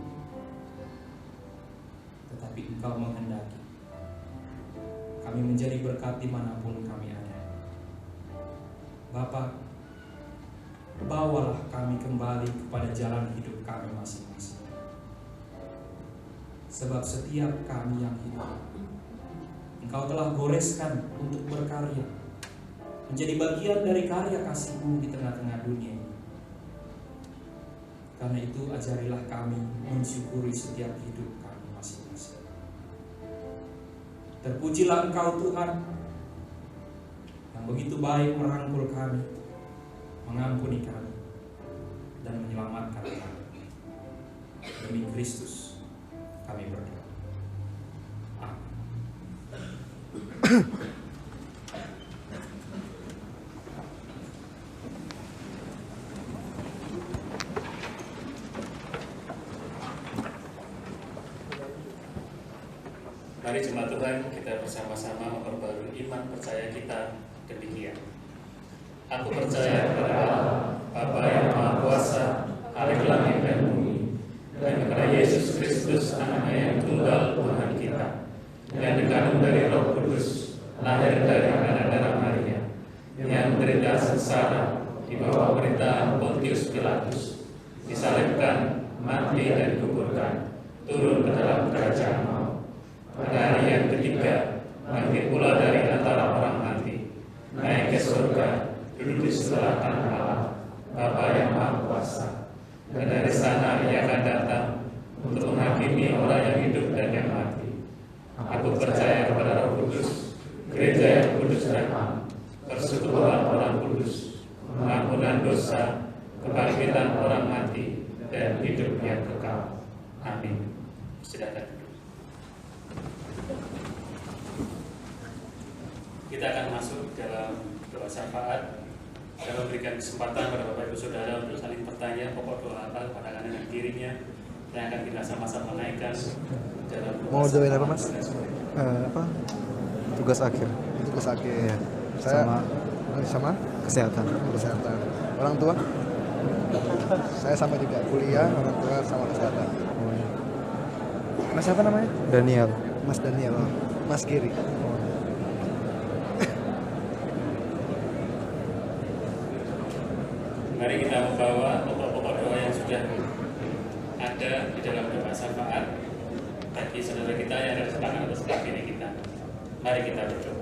tetapi Engkau menghendaki kami menjadi berkat dimanapun kami ada. Bapa, bawalah kami kembali kepada jalan hidup kami masing-masing. Sebab setiap kami yang hidup, Engkau telah goreskan untuk berkarya, menjadi bagian dari karya kasih-Mu di tengah-tengah dunia ini. Karena itu ajarilah kami mensyukuri setiap hidup kami masing-masing. Terpujilah Engkau Tuhan, yang begitu baik merangkul kami, mengampuni kami, dan menyelamatkan kami. Demi Kristus kami berdoa. Amin. Mari jemaat Tuhan, kita bersama-sama memperbarui iman percaya kita demikian. Aku percaya kepada Allah, Bapa yang Maha Kuasa, Khalik langit dan bumi, dan kepada Yesus Kristus, Anaknya yang tunggal Tuhan kita, yang dikandung dari Roh Kudus, lahir dari anak darah Maria, yang menderita sengsara di bawah pemerintahan Pontius Pilatus, disalibkan, mati dan dikuburkan, turun ke dalam kerajaan maut. Pada hari yang ketiga, bangkit pula dari antara orang mati, naik ke surga, duduk di sebelah kanan Allah, Bapa yang Maha Kuasa. Dan dari sana Ia akan datang untuk menghakimi orang yang hidup dan yang mati. Aku percaya kepada Roh Kudus, gereja yang kudus dan persekutuan orang kudus, pengampunan dosa, kebangkitan orang mati, dan hidup yang kekal. Amin. Silakan. Kita akan masuk dalam doa syafaat. Saya memberikan kesempatan kepada Bapak Ibu Saudara untuk saling bertanya pokok doa apa kepada kanan dan kirinya yang akan kita sama-sama naikkan dalam doa. Mau doain apa, Mas? Apa? Tugas akhir. Tugas akhir. Ya. Saya sama kesehatan. Kesehatan. Orang tua? Saya sama juga kuliah, orang tua sama kesehatan. Mas siapa namanya? Daniel. Mas Daniel. Mas Giri. Mari kita membawa pokok-pokok doa yang sudah ada di dalam doa syafaat bagi saudara kita yang ada di sebelah kanan atau sebelah kiri kita. Mari kita berdoa.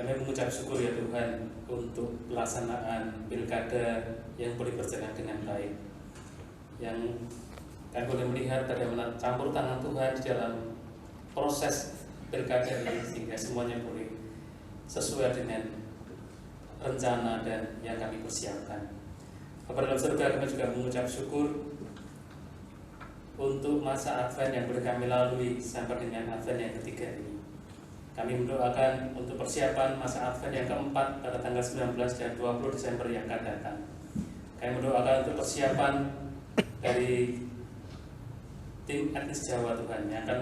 Kami mengucap syukur ya Tuhan untuk pelaksanaan pilkada yang boleh berjalan dengan baik, yang kami boleh melihat bagaimana campur tangan Tuhan di dalam proses pilkada ini sehingga semuanya boleh sesuai dengan rencana dan yang kami persiapkan. Bapa dalam surga, kami juga mengucap syukur untuk masa Advent yang boleh kami lalui sampai dengan Advent yang ketiga ini. Kami mendoakan untuk persiapan masa Advent yang keempat pada tanggal 19 dan 20 Desember yang akan datang. Kami mendoakan untuk persiapan dari tim etnis Jawa Tuhan yang akan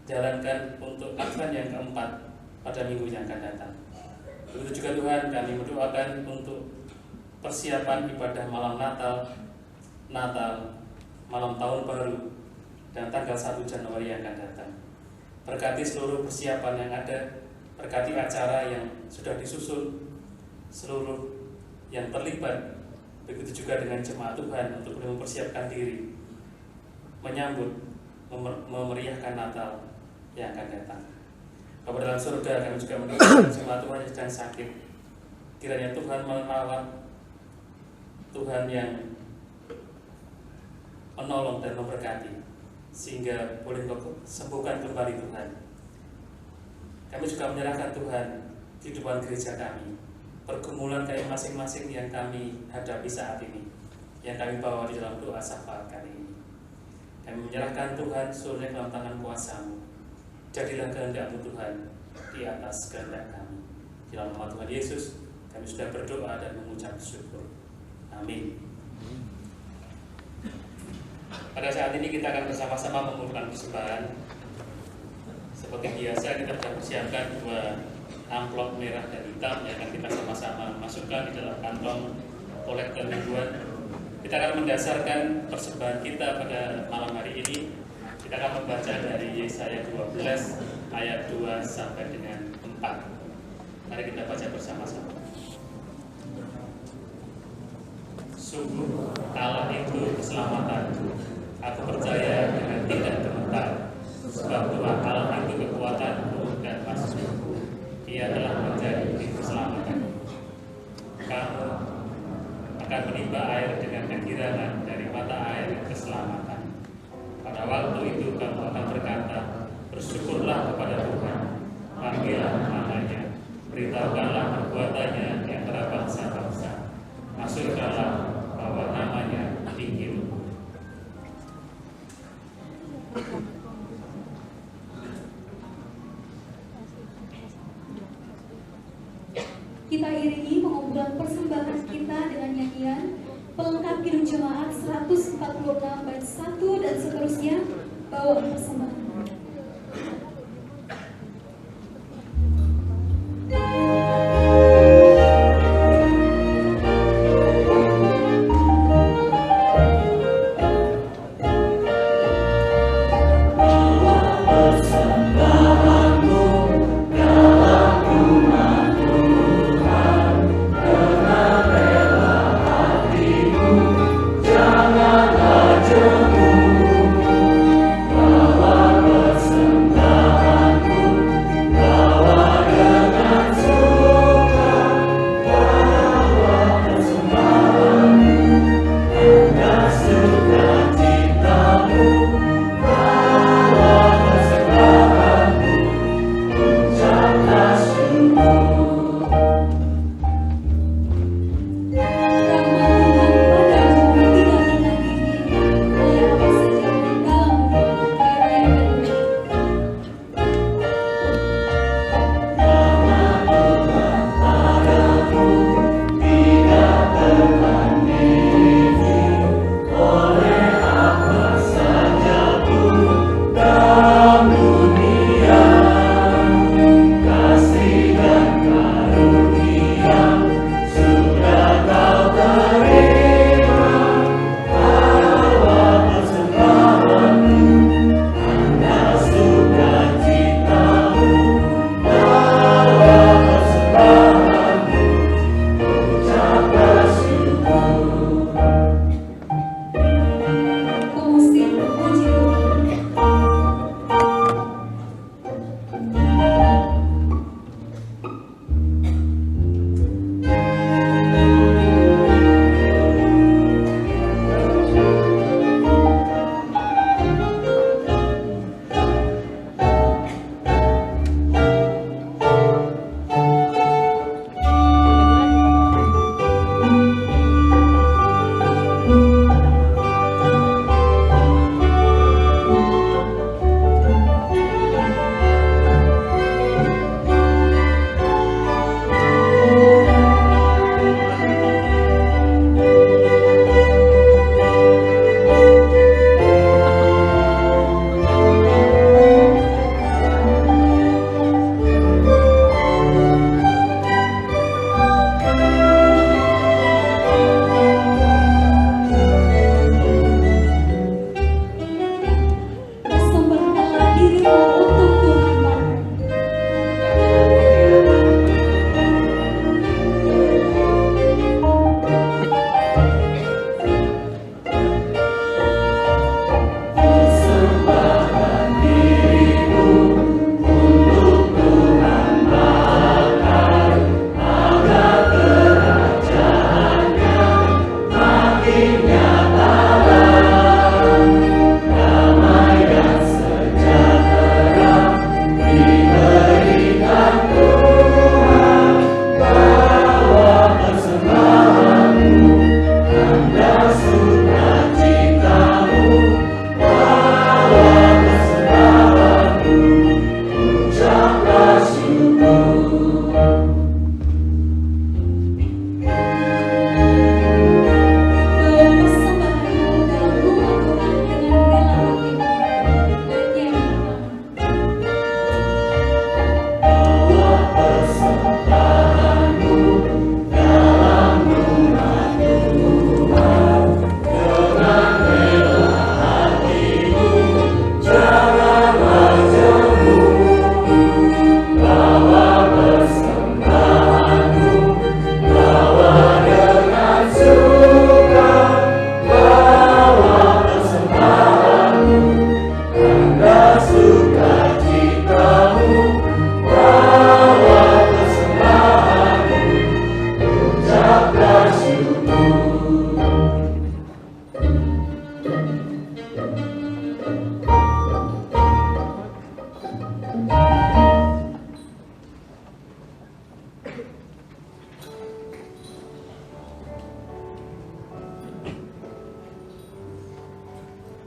menjalankan untuk Advent yang keempat pada minggu yang akan datang. Begitu juga Tuhan, kami mendoakan untuk persiapan ibadah malam Natal, malam Tahun Baru, dan tanggal 1 Januari yang akan datang. Berkati seluruh persiapan yang ada, berkati acara yang sudah disusun, seluruh yang terlibat, begitu juga dengan jemaat Tuhan untuk mempersiapkan diri, menyambut, memeriahkan Natal yang akan datang. Bapa dalam surga, kami juga mendoakan jemaat Tuhan yang sedang sakit. Kiranya Tuhan merawat, Tuhan yang menolong dan memberkati, sehingga boleh sembuhkan kembali Tuhan. Kami juga menyerahkan Tuhan kehidupan gereja kami, pergumulan kami masing-masing yang kami hadapi saat ini, yang kami bawa di dalam doa syafaat kali ini. Kami menyerahkan Tuhan seluruhnya dalam tangan kuasa-Mu. Jadilah kehendak-Mu Tuhan di atas kehendak kami. Di dalam nama Tuhan Yesus, kami sudah berdoa dan mengucap syukur. Amin. Pada saat ini kita akan bersama-sama mengumpulkan persembahan. Seperti biasa kita sudah persiapkan 2 amplop merah dan hitam yang akan kita sama-sama masukkan di dalam kantong kolektor mingguan. Kita akan mendasarkan persembahan kita pada malam hari ini. Kita akan membaca dari Yesaya 12 ayat 2 sampai dengan 4. Mari kita baca bersama-sama. Sungguh Allah itu keselamatanku. Aku percaya dengan tidak gemetar, sebab Tuhan Allah itu kekuatanku dan maksudku. Ia telah menjadi keselamatan. Kamu akan menimba air dengan kegirangan dari mata air keselamatan. Pada waktu itu kamu akan berkata, bersyukurlah kepada Tuhan, panggillah namanya, beritahukanlah perbuatannya di antara bangsa-bangsa, maksudkanlah bahwa namanya tinggi. Kita iringi pengumpulan persembahan kita dengan nyanyian pelengkap Kidung Jemaat 146 bait 1 dan seterusnya. Bawa persembahan.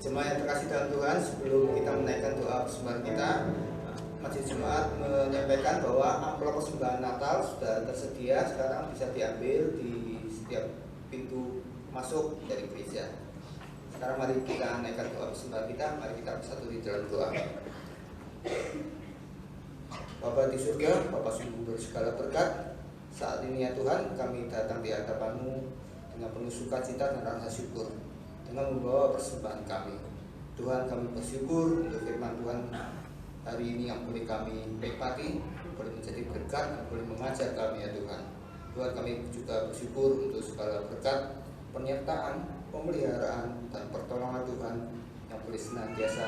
Jemaat yang terkasih dalam Tuhan, sebelum kita menaikkan doa persembahan kita, Majelis Jemaat menyampaikan bahwa amplop persembahan Natal sudah tersedia, sekarang bisa diambil di setiap pintu masuk dari gereja. Sekarang mari kita naikkan doa persembahan kita, mari kita bersatu di dalam doa. Bapa di surga, Bapa sungguh bersegala berkat, saat ini ya Tuhan kami datang di hadapan-Mu dengan penuh sukacita dan rasa syukur, dengan membawa persembahan kami. Tuhan, kami bersyukur untuk firman Tuhan hari ini yang boleh kami nikmati, boleh menjadi berkat, yang boleh mengajar kami ya Tuhan. Tuhan, kami juga bersyukur untuk segala berkat, penyertaan, pemeliharaan, dan pertolongan Tuhan yang boleh senantiasa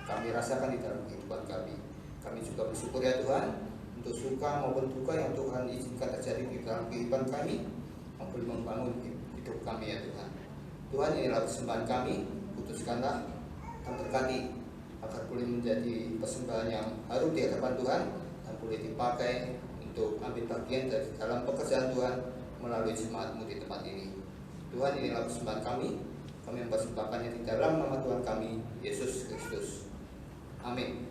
kami rasakan di dalam kehidupan kami. Kami juga bersyukur ya Tuhan untuk suka maupun duka yang Tuhan izinkan terjadi di dalam kehidupan kami, yang boleh membangun hidup kami ya Tuhan. Tuhan, inilah persembahan kami, putuskanlah dan berkati agar boleh menjadi persembahan yang harum di hadapan Tuhan dan boleh dipakai untuk ambil bagian dari dalam pekerjaan Tuhan melalui jemaat-Mu di tempat ini. Tuhan, inilah persembahan kami mempersembahkannya di dalam nama Tuhan kami, Yesus Kristus. Amin.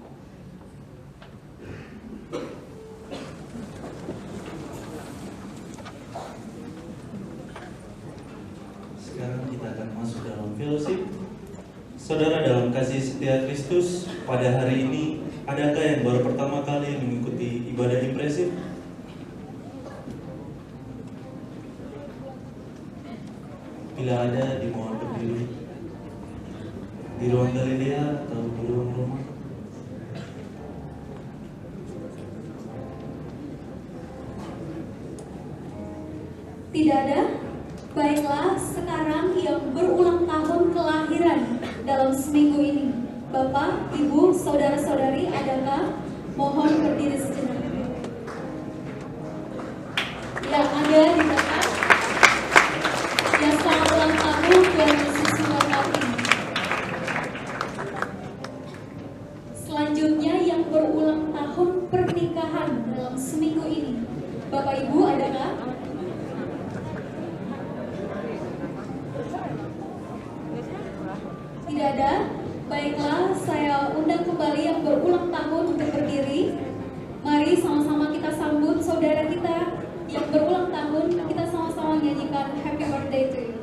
Sekarang kita akan masuk dalam fellowship. Saudara dalam kasih setia Kristus, pada hari ini adakah yang baru pertama kali mengikuti ibadah impresif? Bila ada, dimohon berdiri di ruang Galilea atau di ruang rumah. Tidak ada? Baiklah, sekarang yang berulang tahun kelahiran dalam seminggu ini, Bapak, Ibu, Saudara-saudari, adakah? Mohon berdiri sejenak. Yang ada di depan, yang selamat ulang tahun Tuhan Yesus memberkati. Selanjutnya yang berulang tahun pernikahan dalam seminggu ini, Bapak, Ibu, adakah? Tidak ada? Baiklah, saya undang kembali yang berulang tahun untuk berdiri. Mari sama-sama kita sambut saudara kita yang berulang tahun. Kita sama-sama nyanyikan Happy Birthday to you.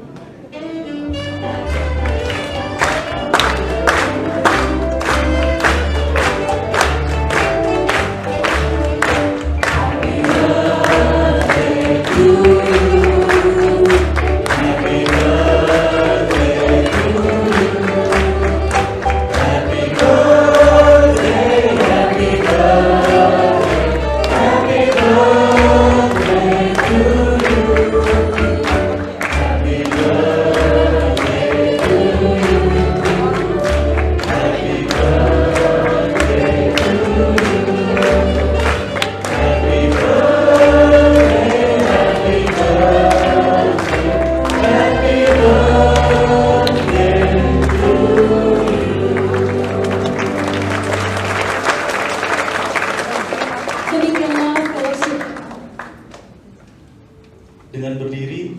Dengan berdiri,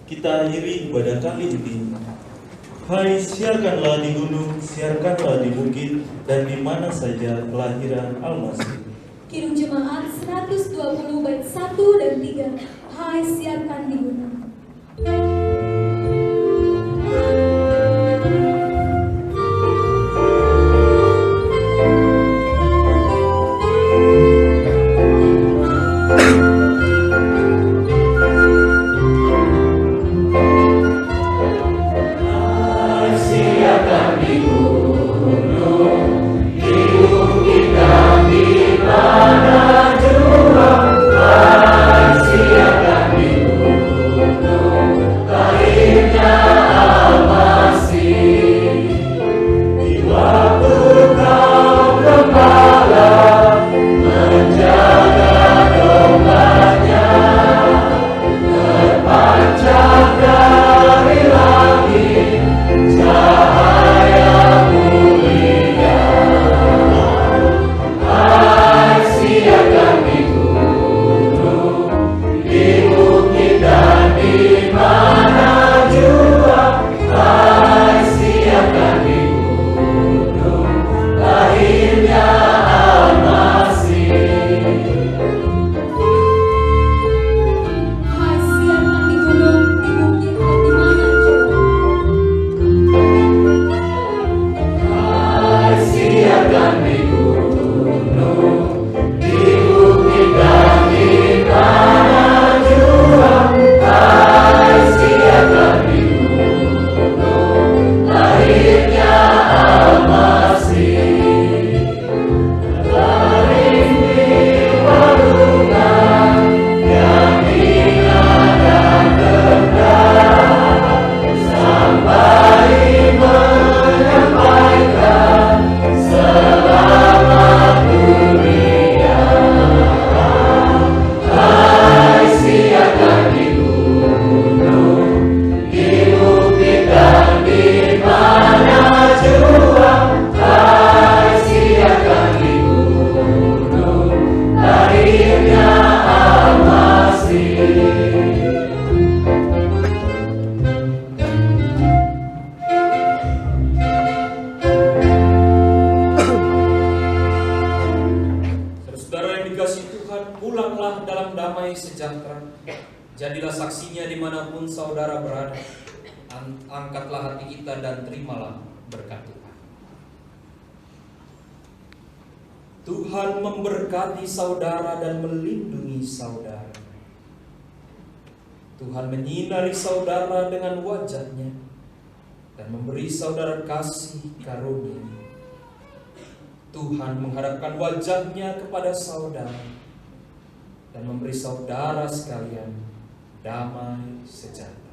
kita akhiri ibadah kali ini. Hai, siarkanlah di gunung, siarkanlah di bukit, dan di mana saja kelahiran Al-Masih. Kidung Jemaat 120 bait 1 dan 3. Hai, siarkan di gunung. Di mana jua, siapa Pulanglah dalam damai sejahtera. Jadilah saksinya dimanapun saudara berada. Angkatlah hati kita dan terimalah berkat Tuhan. Tuhan memberkati saudara dan melindungi saudara. Tuhan menyinari saudara dengan wajah-Nya dan memberi saudara kasih karunia. Tuhan menghadapkan wajah-Nya kepada saudara dan memberi saudara sekalian damai sejahtera.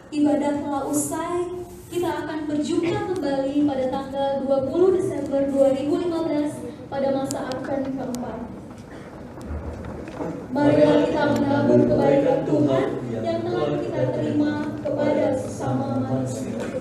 Ibadah telah usai, kita akan berjumpa kembali pada tanggal 20 Desember 2015 pada masa Advent keempat. Marilah kita menabur kebaikan Tuhan yang telah kita terima kepada sesama manusia.